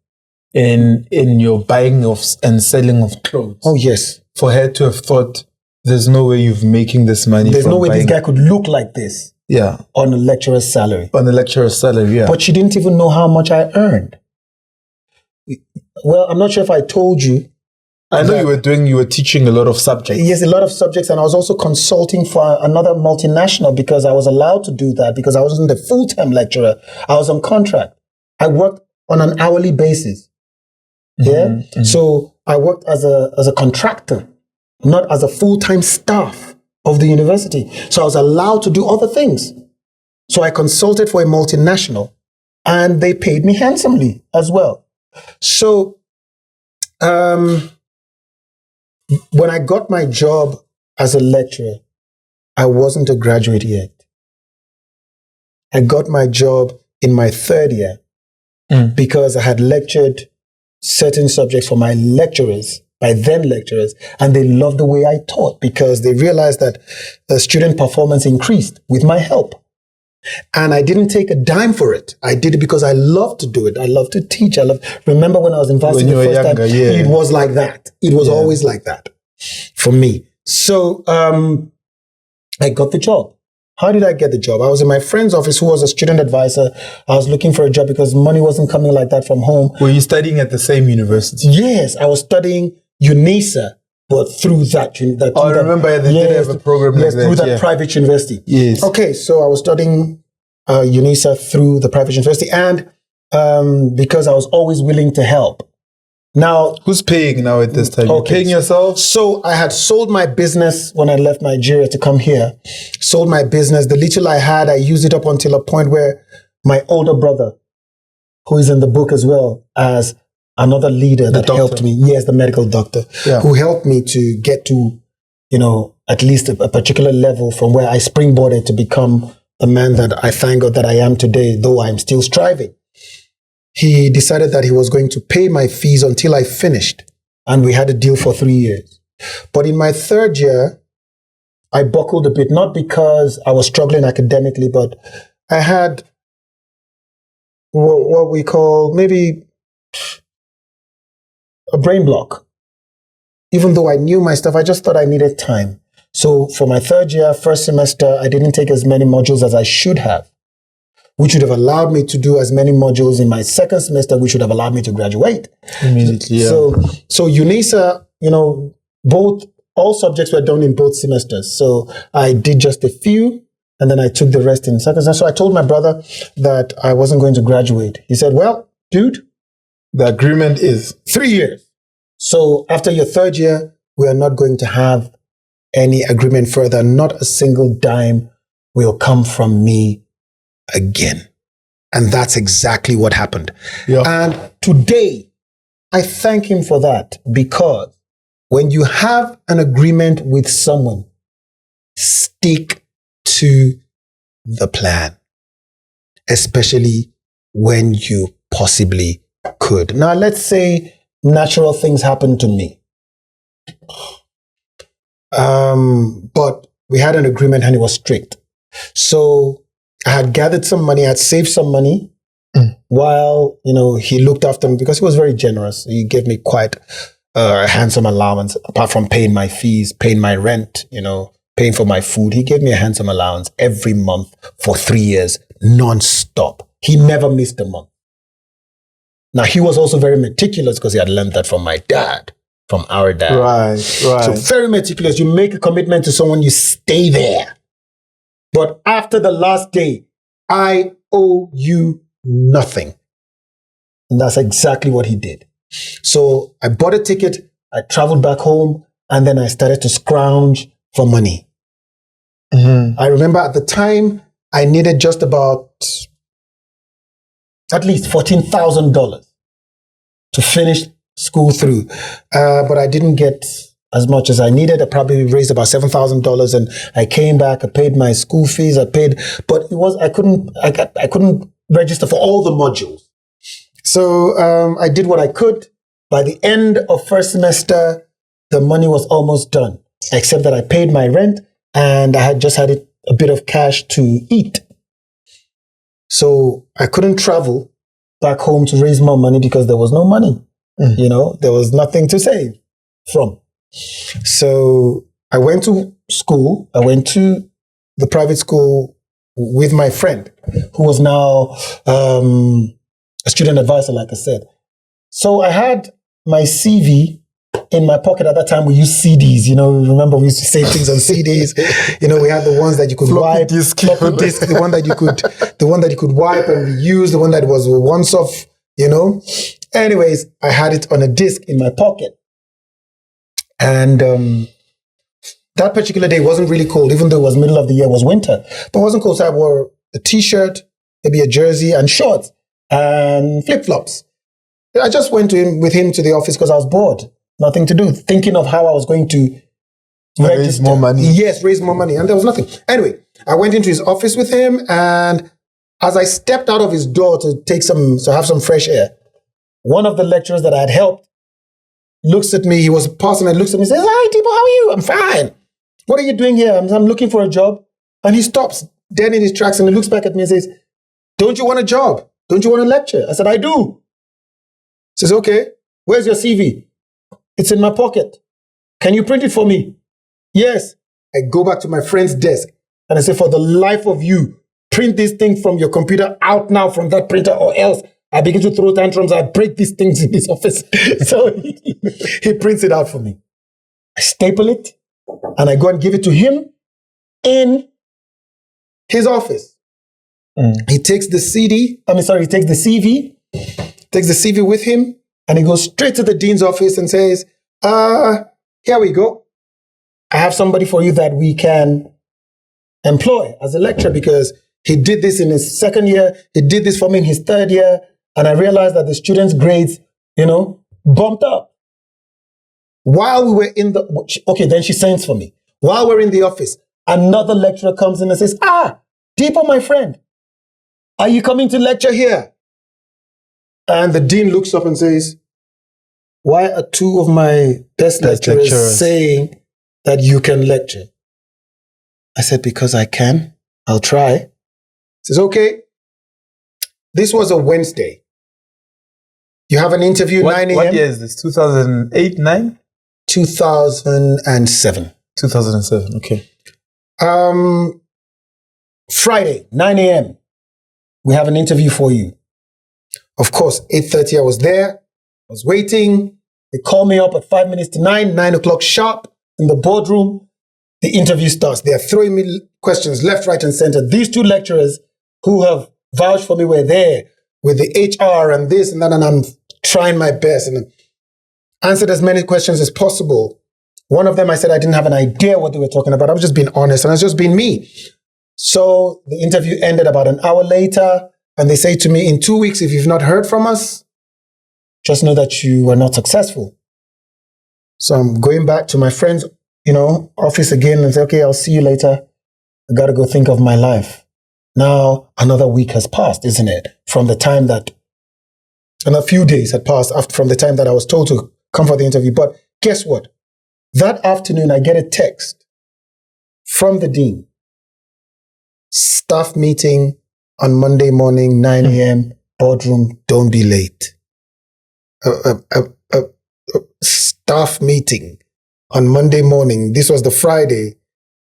in your buying of and selling of clothes. Oh, yes. For her to have thought, there's no way you're making this money. There's no way this guy could look like this. Yeah. On a lecturer's salary. On a lecturer's salary, yeah. But she didn't even know how much I earned. Well, I'm not sure if I told you. I know you were teaching a lot of subjects. Yes, a lot of subjects. And I was also consulting for another multinational because I was allowed to do that because I wasn't a full-time lecturer. I was on contract. I worked on an hourly basis. Yeah. Mm-hmm. So I worked as a contractor, not as a full-time staff of the university. So I was allowed to do other things. So I consulted for a multinational and they paid me handsomely as well. So, when I got my job as a lecturer, I wasn't a graduate yet. I got my job in my third year because I had lectured certain subjects for my lecturers, by then lecturers, and they loved the way I taught because they realized that the student performance increased with my help. And I didn't take a dime for it. I did it because I love to do it. I love to teach. Remember when I was in varsity the first time? Yeah. It was like that. It was always like that for me. So I got the job. How did I get the job? I was in my friend's office who was a student advisor. I was looking for a job because money wasn't coming like that from home. Were you studying at the same university? Yes, I was studying UNISA, but through that. I remember they did have a program like that. Through that private university. Yes. Okay, so I was studying UNISA through the private university, and because I was always willing to help. Now, who's paying now at this time? Okay, you're paying yourself? So I had sold my business when I left Nigeria to come here. Sold my business. The little I had, I used it up until a point where my older brother, who is in the book as well as another leader that helped me. Yes, the medical doctor, who helped me to get to, at least a particular level from where I springboarded to become the man that I thank God that I am today, though I'm still striving. He decided that he was going to pay my fees until I finished. And we had a deal for 3 years. But in my third year, I buckled a bit, not because I was struggling academically, but I had what we call maybe a brain block. even though I knew my stuff, I just thought I needed time. So for my third year, first semester, I didn't take as many modules as I should have, which would have allowed me to do as many modules in my second semester, which would have allowed me to graduate. Immediately, yeah. So UNISA, all subjects were done in both semesters. So I did just a few, and then I took the rest in second semester. So I told my brother that I wasn't going to graduate. He said, well, dude, the agreement is 3 years. So after your third year, we are not going to have any agreement further. Not a single dime will come from me again. And that's exactly what happened. Yeah. And today, I thank him for that, because when you have an agreement with someone, stick to the plan, especially when you possibly could. Now, let's say natural things happen to me. But we had an agreement and it was strict. So I had gathered some money, I had saved some money while, he looked after me, because he was very generous. He gave me quite a handsome allowance, apart from paying my fees, paying my rent, paying for my food. He gave me a handsome allowance every month for 3 years, non-stop. He never missed a month. Now, he was also very meticulous, because he had learned that from my dad, from our dad. Right. So very meticulous. You make a commitment to someone, you stay there. But after the last day, I owe you nothing. And that's exactly what he did. So I bought a ticket, I traveled back home, and then I started to scrounge for money. Mm-hmm. I remember at the time, I needed just about at least $14,000 to finish school through. But I didn't get as much as I needed. I probably raised about $7,000, and I came back, I paid my school fees, but I couldn't register for all the modules. So I did what I could. By the end of first semester, the money was almost done, except that I paid my rent and I had just had a bit of cash to eat. So I couldn't travel back home to raise more money because there was no money. There was nothing to save from. So I went to school. I went to the private school with my friend, who was now a student advisor, like I said. So I had my CV in my pocket. At that time, we used CDs. Remember we used to save things on CDs. We had the ones that you could wipe, floppy disk, the one that you could wipe and reuse, the one that was once off. Anyways, I had it on a disc in my pocket, and that particular day wasn't really cold, even though it was middle of the year, it was winter, but it wasn't cold. So I wore a t-shirt, maybe a jersey, and shorts and flip-flops. I just went with him to the office because I was bored, nothing to do, thinking of how I was going to raise more money. Yes, raise more money, and there was nothing. Anyway, I went into his office with him, and as I stepped out of his door to have some fresh air, one of the lecturers that I had helped looks at me. He was a person and looks at me and says, "Hi, Dipo, how are you?" "I'm fine." "What are you doing here?" I'm looking for a job." And he stops dead in his tracks and he looks back at me and says, "Don't you want a job? Don't you want to lecture?" I said, "I do." He says, "Okay, where's your CV?" "It's in my pocket." "Can you print it for me?" "Yes." I go back to my friend's desk and I say, "For the life of you, print this thing from your computer out now from that printer, or else I begin to throw tantrums. I break these things in his office." So he prints it out for me. I staple it and I go and give it to him in his office. He takes the CV, takes the CV with him, and he goes straight to the dean's office and says, "Here we go. I have somebody for you that we can employ as a lecturer," because he did this in his second year. He did this for me in his third year. And I realized that the students' grades, bumped up. While we were then she sends for me. While we're in the office, another lecturer comes in and says, "Dipo, my friend, are you coming to lecture here?" And the dean looks up and says, "Why are two of my best lecturers saying that you can lecture?" I said, "Because I can. I'll try." He says, "Okay." This was a Wednesday. You have an interview 9 a.m. What year is this? 2008, 9? 2007. 2007. Okay. Friday, 9 a.m. We have an interview for you. Of course, 8:30 I was there. I was waiting. They called me up at 5 minutes to 9, 9 o'clock sharp in the boardroom. The interview starts. They are throwing me questions left, right, and center. These two lecturers who have vouched for me were there with the HR and this and that, and I'm trying my best and answered as many questions as possible. One of them, I said I didn't have an idea what they were talking about. I was just being honest, and I was just being me. So the interview ended about an hour later, and they say to me, in 2 weeks, if you've not heard from us, just know that you were not successful. So I'm going back to my friend's, office again and say, okay, I'll see you later. I got to go think of my life. Now, another week has passed, isn't it? From the time that, and a few days had passed from the time that I was told to come for the interview. But guess what? That afternoon, I get a text from the dean. Staff meeting on Monday morning, 9 a.m., boardroom, don't be late. Staff meeting on Monday morning. This was the Friday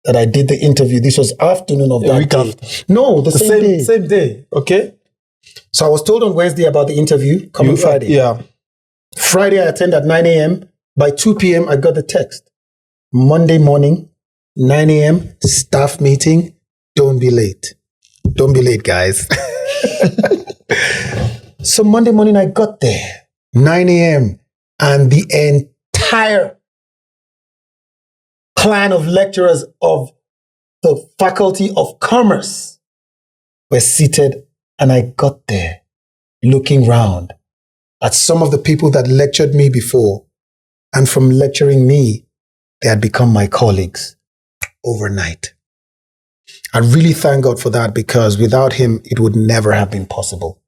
that I did the interview. This was afternoon of that day. After. No, the same day. Same day. Okay. So I was told on Wednesday about the interview coming Friday. Yeah. Friday, I attend at 9 a.m. By 2 p.m., I got the text. Monday morning, 9 a.m., staff meeting. Don't be late. Don't be late, guys. So Monday morning, I got there, 9 a.m., and the entire clan of lecturers of the Faculty of Commerce were seated, and I got there looking round at some of the people that lectured me before, and from lecturing me, they had become my colleagues overnight. I really thank God for that, because without him, it would never have been possible.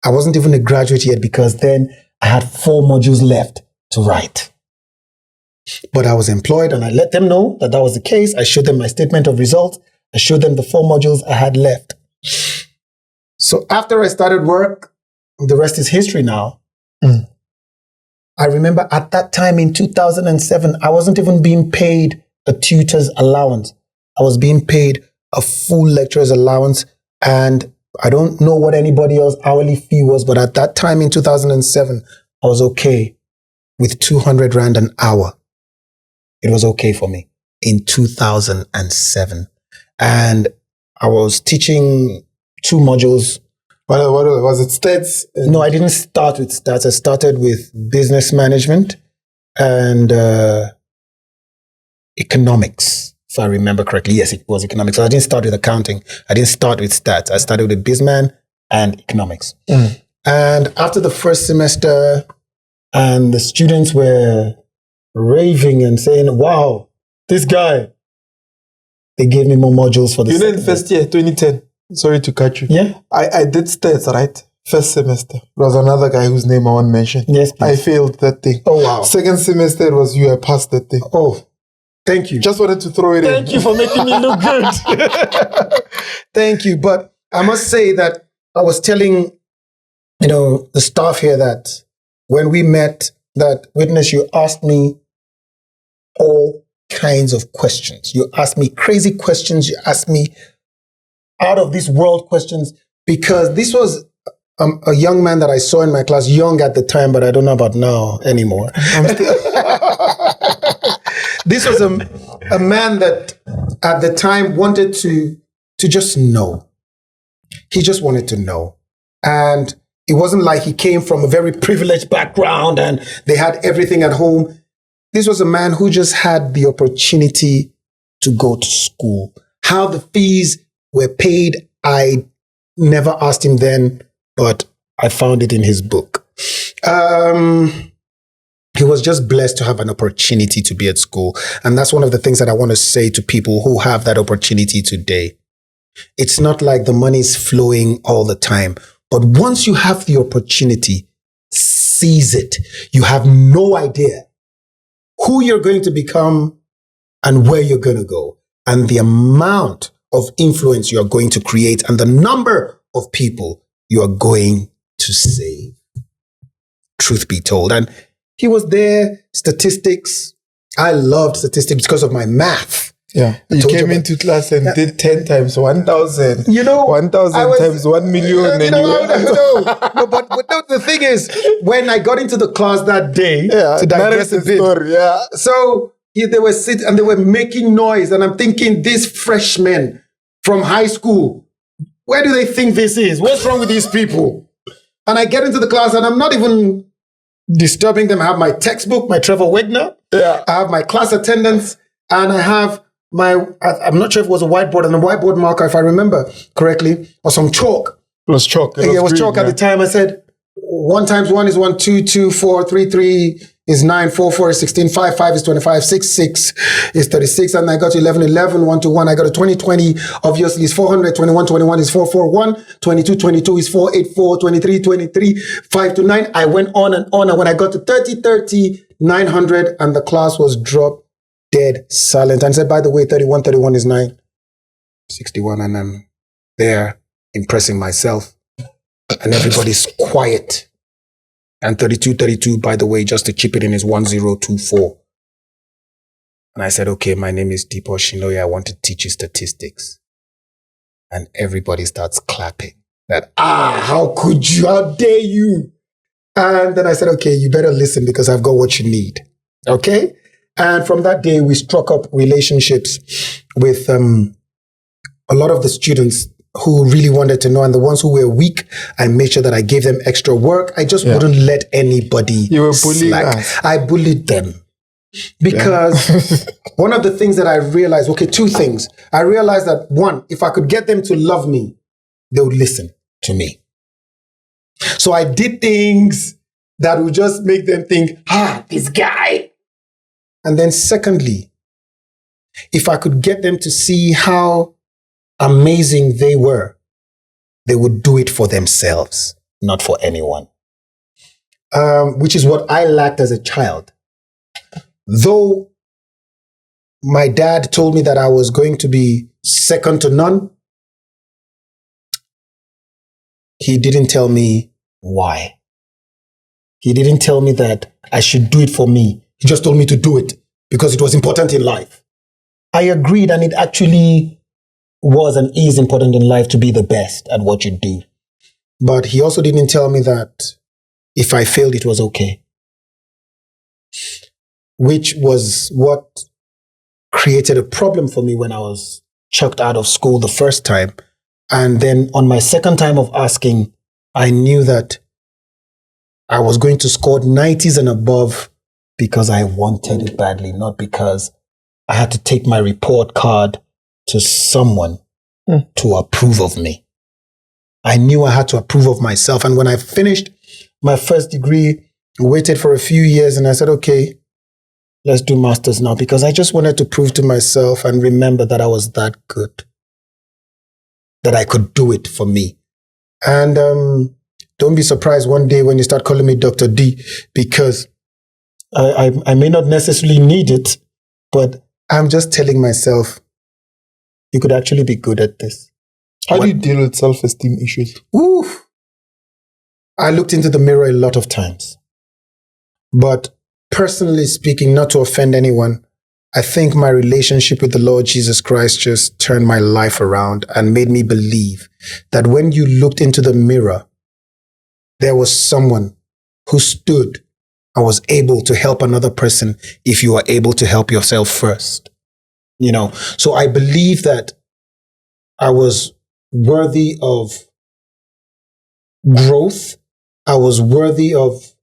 I wasn't even a graduate yet, because then I had 4 modules left to write. But I was employed, and I let them know that that was the case. I showed them my statement of results. I showed them the 4 modules I had left. So after I started work, the rest is history now. I remember at that time in 2007, I wasn't even being paid a tutor's allowance. I was being paid a full lecturer's allowance, and I don't know what anybody else's hourly fee was, but at that time in 2007, I was okay with 200 Rand an hour. It was okay for me in 2007. And I was teaching 2 modules. What was it, stats? No, I didn't start with stats. I started with business management and economics, if I remember correctly. Yes, it was economics. So I didn't start with accounting. I didn't start with stats. I started with BizMan and economics. And after the first semester, and the students were raving and saying, wow, this guy, they gave me more modules for the in first year, 2010. Sorry to cut you. Yeah. I did stats, right? First semester. There was another guy whose name I won't mention. Yes, please. I failed that thing. Oh, wow. Second semester, it was you. I passed that thing. Oh, thank you. Just wanted to throw it in. Thank you for making me look good. Thank you. But I must say that I was telling, the staff here that when we met, that witness, you asked me all kinds of questions. You asked me crazy questions. You asked me out of this world questions, because this was a young man that I saw in my class, young at the time, but I don't know about now anymore. This was a man that at the time wanted to just know. He just wanted to know. And it wasn't like he came from a very privileged background and they had everything at home. This was a man who just had the opportunity to go to school. How the fees were paid, I never asked him then, but I found it in his book. He was just blessed to have an opportunity to be at school. And that's one of the things that I want to say to people who have that opportunity today. It's not like the money is flowing all the time. But once you have the opportunity, seize it. You have no idea who you're going to become and where you're going to go, and the amount of influence you are going to create and the number of people you are going to save. Truth be told. And He was there, statistics. I loved statistics because of my math. Yeah. You came into class and did 10 times 1,000. 1,000 times 1 million. No, but the thing is, when I got into the class that day, to digress a bit, so they were sitting and they were making noise, and I'm thinking, these freshmen from high school, where do they think this is? What's wrong with these people? And I get into the class and I'm not even disturbing them. I have my textbook, my Trevor Wagner. I have my class attendance, and I have I'm not sure if it was a whiteboard and a whiteboard marker, if I remember correctly, or some chalk. It was chalk. It was chalk at the time. I said, 1 times 1 is 1, 2, 2, 4, 3, 3 is 9, 4, 4 is 16, 5, 5 is 25, 6, 6 is 36, and I got to 11, 11, 1 to 1. I got to 20, 20, obviously is 400, 21, 21 is 441, 22, 22 is 484, 23, 23, 5 to 9. I went on, and when I got to 30, 30, 900, and the class was dropped dead silent, and said, by the way, 31, 31 is 9, 61, and I'm there impressing myself, and everybody's quiet. And 32, 32, by the way, just to chip it in, is 1024. And I said, okay, my name is Dipo Osinloye. I want to teach you statistics. And everybody starts clapping. How could you? How dare you? And then I said, okay, you better listen because I've got what you need. Okay? And from that day, we struck up relationships with a lot of the students who really wanted to know, and the ones who were weak, I made sure that I gave them extra work. I just wouldn't let anybody slack. I bullied them because one of the things that I realized, two things. I realized that, one, if I could get them to love me, they would listen to me. So I did things that would just make them think, this guy. And then secondly, if I could get them to see how amazing they were, they would do it for themselves, not for anyone. Which is what I lacked as a child. Though my dad told me that I was going to be second to none, he didn't tell me why. He didn't tell me that I should do it for me. He just told me to do it because it was important in life. I agreed, and it actually was and is important in life to be the best at what you do. But he also didn't tell me that if I failed, it was okay. Which was what created a problem for me when I was chucked out of school the first time. And then on my second time of asking, I knew that I was going to score 90s and above because I wanted it badly, not because I had to take my report card to someone to approve of me. I knew I had to approve of myself. And when I finished my first degree, I waited for a few years and I said, okay, let's do masters now, because I just wanted to prove to myself and remember that I was that good, that I could do it for me. And don't be surprised one day when you start calling me Dr. D, because I may not necessarily need it, but I'm just telling myself, you could actually be good at this. How do you deal with self-esteem issues? I looked into the mirror a lot of times. But personally speaking, not to offend anyone, I think my relationship with the Lord Jesus Christ just turned my life around and made me believe that when you looked into the mirror, there was someone who stood and was able to help another person if you are able to help yourself first. So I believe that I was worthy of growth. I was worthy of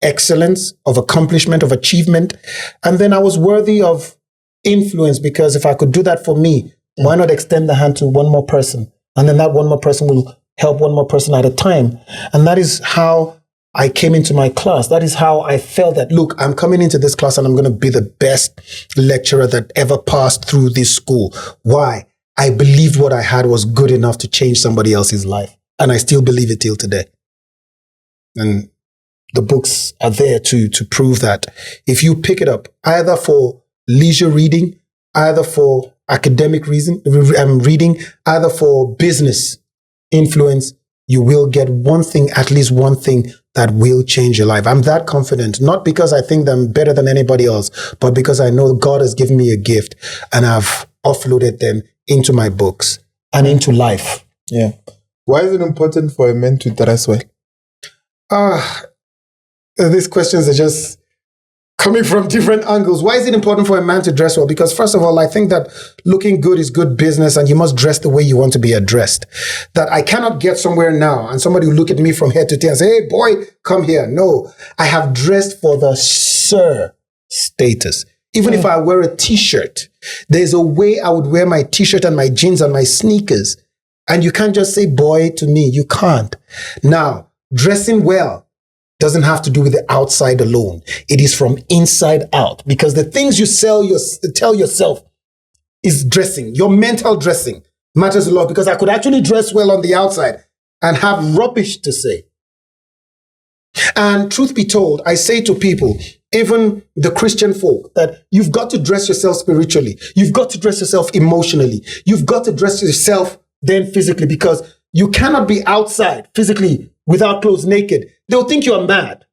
excellence, of accomplishment, of achievement. And then I was worthy of influence, because if I could do that for me, why not extend the hand to one more person? And then that one more person will help one more person at a time. And that is how I came into my class. That is how I felt that, look, I'm coming into this class and I'm going to be the best lecturer that ever passed through this school. Why? I believed what I had was good enough to change somebody else's life. And I still believe it till today. And the books are there to prove that. If you pick it up, either for leisure reading, either for academic reading, either for business influence, you will get one thing, at least one thing that will change your life. I'm that confident, not because I think that I'm better than anybody else, but because I know God has given me a gift and I've offloaded them into my books and into life. Yeah. Why is it important for a man to dress well? These questions are just coming from different angles. Why is it important for a man to dress well? Because first of all, I think that looking good is good business and you must dress the way you want to be addressed. That I cannot get somewhere now and somebody will look at me from head to tail and say, hey boy, come here. No, I have dressed for the sir status. Even if I wear a t-shirt, there's a way I would wear my t-shirt and my jeans and my sneakers. And you can't just say boy to me. You can't. Now, dressing well doesn't have to do with the outside alone. It is from inside out, because the things you tell yourself is dressing. Your mental dressing matters a lot, because I could actually dress well on the outside and have rubbish to say. And truth be told, I say to people, even the Christian folk, that you've got to dress yourself spiritually. You've got to dress yourself emotionally. You've got to dress yourself then physically, because you cannot be outside physically without clothes, naked. They'll think you're mad,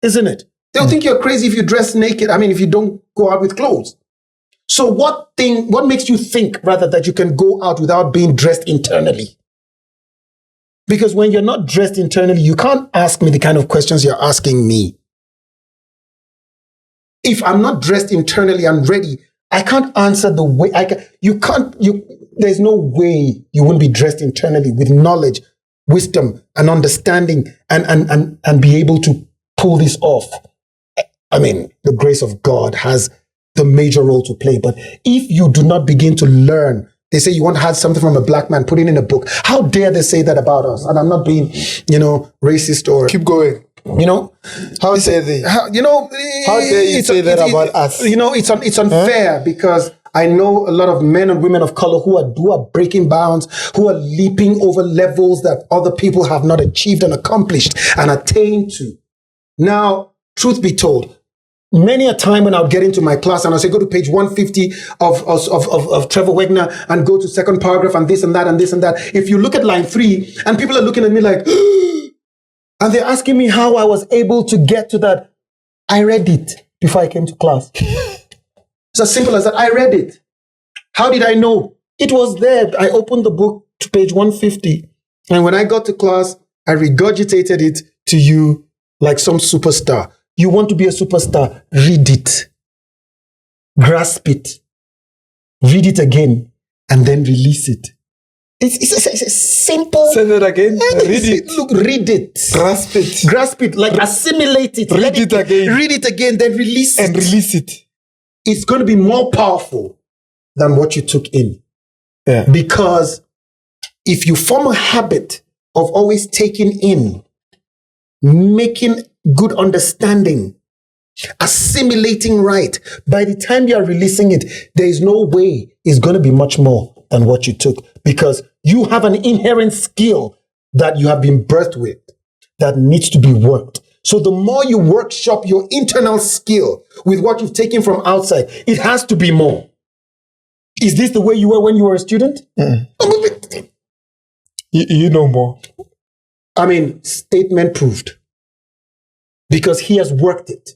isn't it? They'll think you're crazy if you dress naked. I mean, if you don't go out with clothes. So what makes you think rather that you can go out without being dressed internally? Because when you're not dressed internally, you can't ask me the kind of questions you're asking me. If I'm not dressed internally and ready, I can't answer the way there's no way you wouldn't be dressed internally with knowledge, wisdom and understanding and be able to pull this off. I mean, the grace of God has the major role to play. But if you do not begin to learn, they say you want to have something from a black man, put it in a book. How dare they say that about us? And I'm not being, racist or... Keep going. How dare they? How dare you say that about us? It's unfair because I know a lot of men and women of color who are breaking bounds, who are leaping over levels that other people have not achieved and accomplished and attained to. Now, truth be told, many a time when I would get into my class and I say, go to page 150 of Trevor Wagner and go to second paragraph and this and that and this and that. If you look at line 3 and people are looking at me like, and they're asking me how I was able to get to that. I read it before I came to class. It's as simple as that. I read it. How did I know? It was there. I opened the book to page 150. And when I got to class, I regurgitated it to you like some superstar. You want to be a superstar? Read it. Grasp it. Read it again. And then release it. It's simple. Say that again. Read it. Look, read it. Grasp it. Grasp it. Like assimilate it. Read it again. Read it again. Then release it. And release it. It's going to be more powerful than what you took in. Yeah. Because if you form a habit of always taking in, making good understanding, assimilating right, by the time you are releasing it, there is no way it's going to be much more than what you took, because you have an inherent skill that you have been birthed with that needs to be worked. So the more you workshop your internal skill with what you've taken from outside, it has to be more. Is this the way you were when you were a student? You know more. I mean, statement proved. Because he has worked it.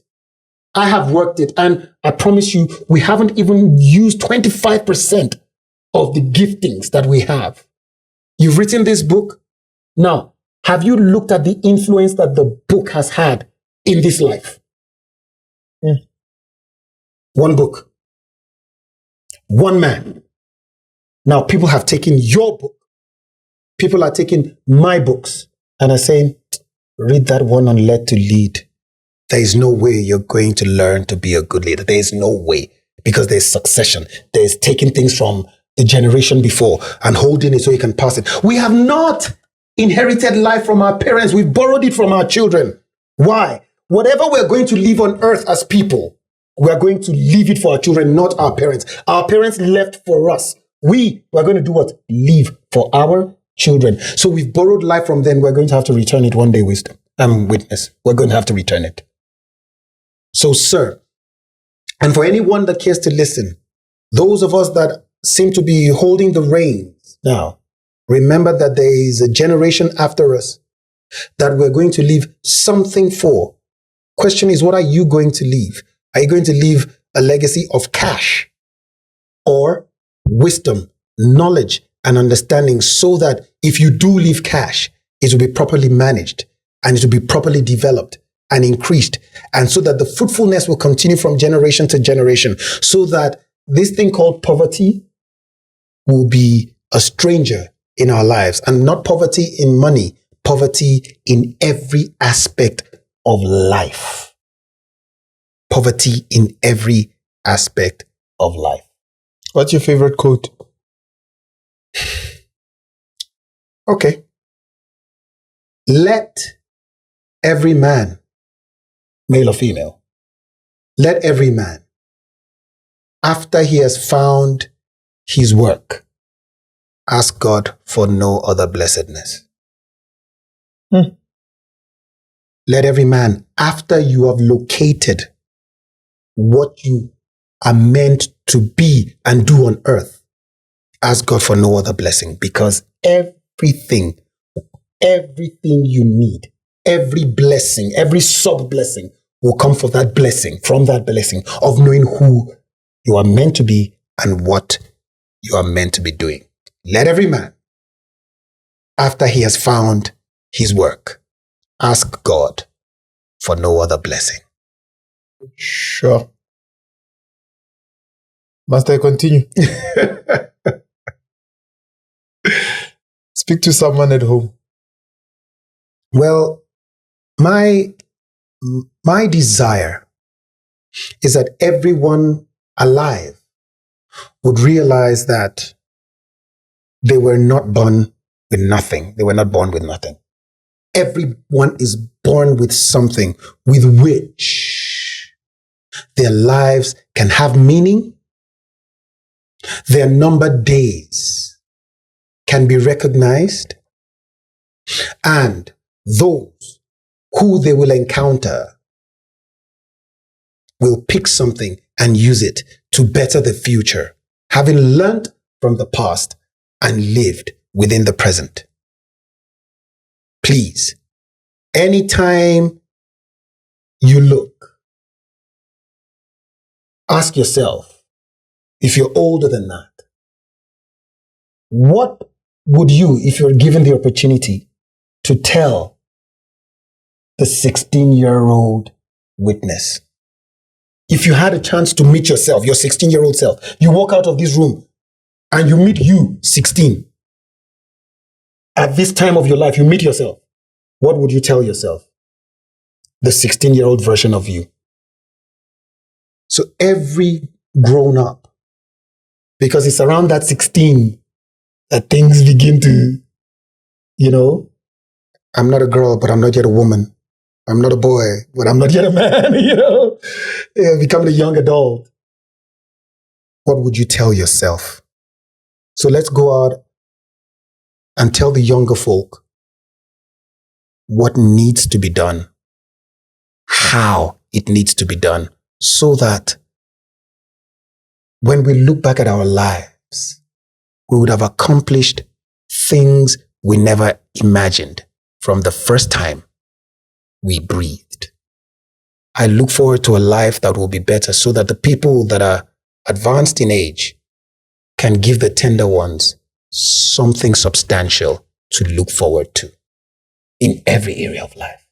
I have worked it. And I promise you, we haven't even used 25% of the giftings that we have. You've written this book. Now, have you looked at the influence that the book has had in this life? One book. One man. Now, people have taken your book. People are taking my books and are saying, read that one on Led to Lead. There is no way you're going to learn to be a good leader. There is no way, because there's succession. There's taking things from the generation before and holding it so you can pass it. We have not inherited life from our parents. We've borrowed it from our children. Why? Whatever we're going to leave on earth as people, we're going to leave it for our children, not our parents. Our parents left for us. We're going to do what? Leave for our children. So we've borrowed life from them. We're going to have to return it one day, witness. We're going to have to return it. So, sir, and for anyone that cares to listen, those of us that seem to be holding the reins now, Remember that there is a generation after us that we're going to leave something for. Question is, what are you going to leave? Are you going to leave a legacy of cash or wisdom, knowledge, and understanding, so that if you do leave cash, it will be properly managed and it will be properly developed and increased, and so that the fruitfulness will continue from generation to generation, so that this thing called poverty will be a stranger in our lives, and not poverty in money, poverty in every aspect of life. Poverty in every aspect of life. What's your favorite quote? Okay. Let every man, male or female, let every man, after he has found his work, ask God for no other blessedness. Let every man, after you have located what you are meant to be and do on earth, ask God for no other blessing, because everything you need, every blessing, every sub-blessing will come from that blessing of knowing who you are meant to be and what you are meant to be doing. Let every man, after he has found his work, ask God for no other blessing. Sure. Must I continue? Speak to someone at home. Well, my desire is that everyone alive would realize that they were not born with nothing. They were not born with nothing. Everyone is born with something with which their lives can have meaning. Their numbered days can be recognized, and those who they will encounter will pick something and use it to better the future, having learned from the past and lived within the present. Please, anytime you look, ask yourself, if you're older than that, what would you, if you're given the opportunity, to tell the 16-year-old witness? If you had a chance to meet yourself, your 16-year-old self, you walk out of this room and you meet you, 16. At this time of your life, you meet yourself. What would you tell yourself? The 16-year-old version of you. So every grown up, because it's around that 16 that things begin to, I'm not a girl, but I'm not yet a woman. I'm not a boy, but I'm not yet a man, becoming a young adult. What would you tell yourself? So let's go out and tell the younger folk what needs to be done, how it needs to be done, so that when we look back at our lives, we would have accomplished things we never imagined from the first time we breathed. I look forward to a life that will be better, so that the people that are advanced in age can give the tender ones something substantial to look forward to in every area of life.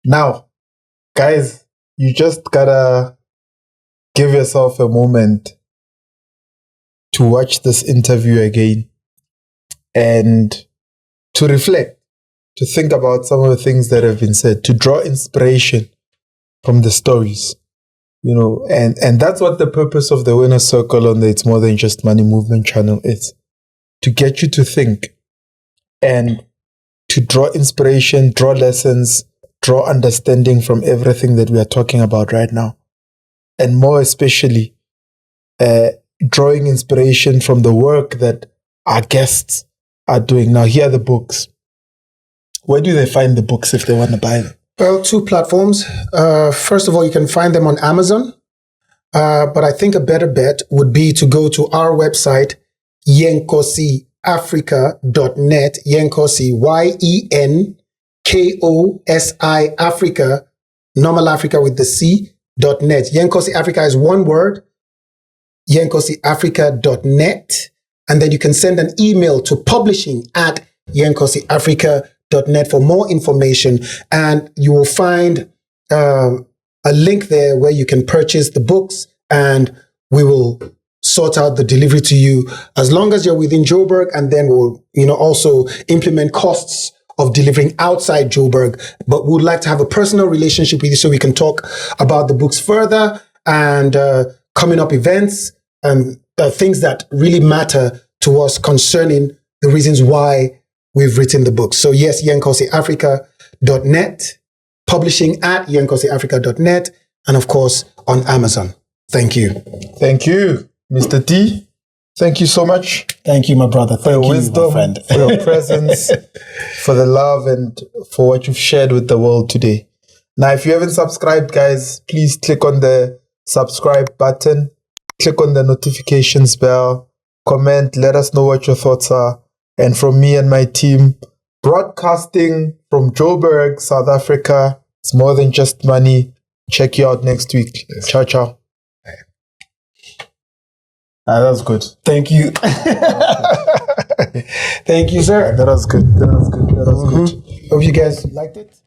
Now, guys, you just gotta give yourself a moment to watch this interview again and to reflect, to think about some of the things that have been said, to draw inspiration from the stories, and that's what the purpose of the Winner Circle on the It's More Than Just Money movement channel is, to get you to think and to draw inspiration, draw lessons, draw understanding from everything that we are talking about right now. And more especially, drawing inspiration from the work that our guests are doing. Now, here are the books. Where do they find the books if they want to buy them? Well, 2 platforms. First of all, you can find them on Amazon. But I think a better bet would be to go to our website, yenkosiafrica.net, Yenkosi, YENKOSI Africa, normal Africa with the C.net. Yenkosi Africa is one word, yenkosiafrica.net. And then you can send an email to publishing@yenkosiafrica.net for more information. And you will find a link there where you can purchase the books, and we will sort out the delivery to you as long as you're within Joburg, and then we'll, also implement costs of delivering outside Joburg. But we would like to have a personal relationship with you so we can talk about the books further and coming up events and things that really matter to us concerning the reasons why we've written the book. So yes, yenkosiafrica.net, publishing@yenkosiafrica.net, and of course on Amazon. Thank you. Thank you, Mr. D. Thank you so much. Thank you, my brother. For your wisdom, my friend. For your presence, for the love, and for what you've shared with the world today. Now, if you haven't subscribed, guys, please click on the subscribe button, click on the notifications bell, comment, let us know what your thoughts are. And from me and my team, broadcasting from Joburg, South Africa, it's more than just money. Check you out next week. Ciao, ciao. That was good. Thank you. Thank you, sir. That was good. That was good. That was good. Hope you guys liked it.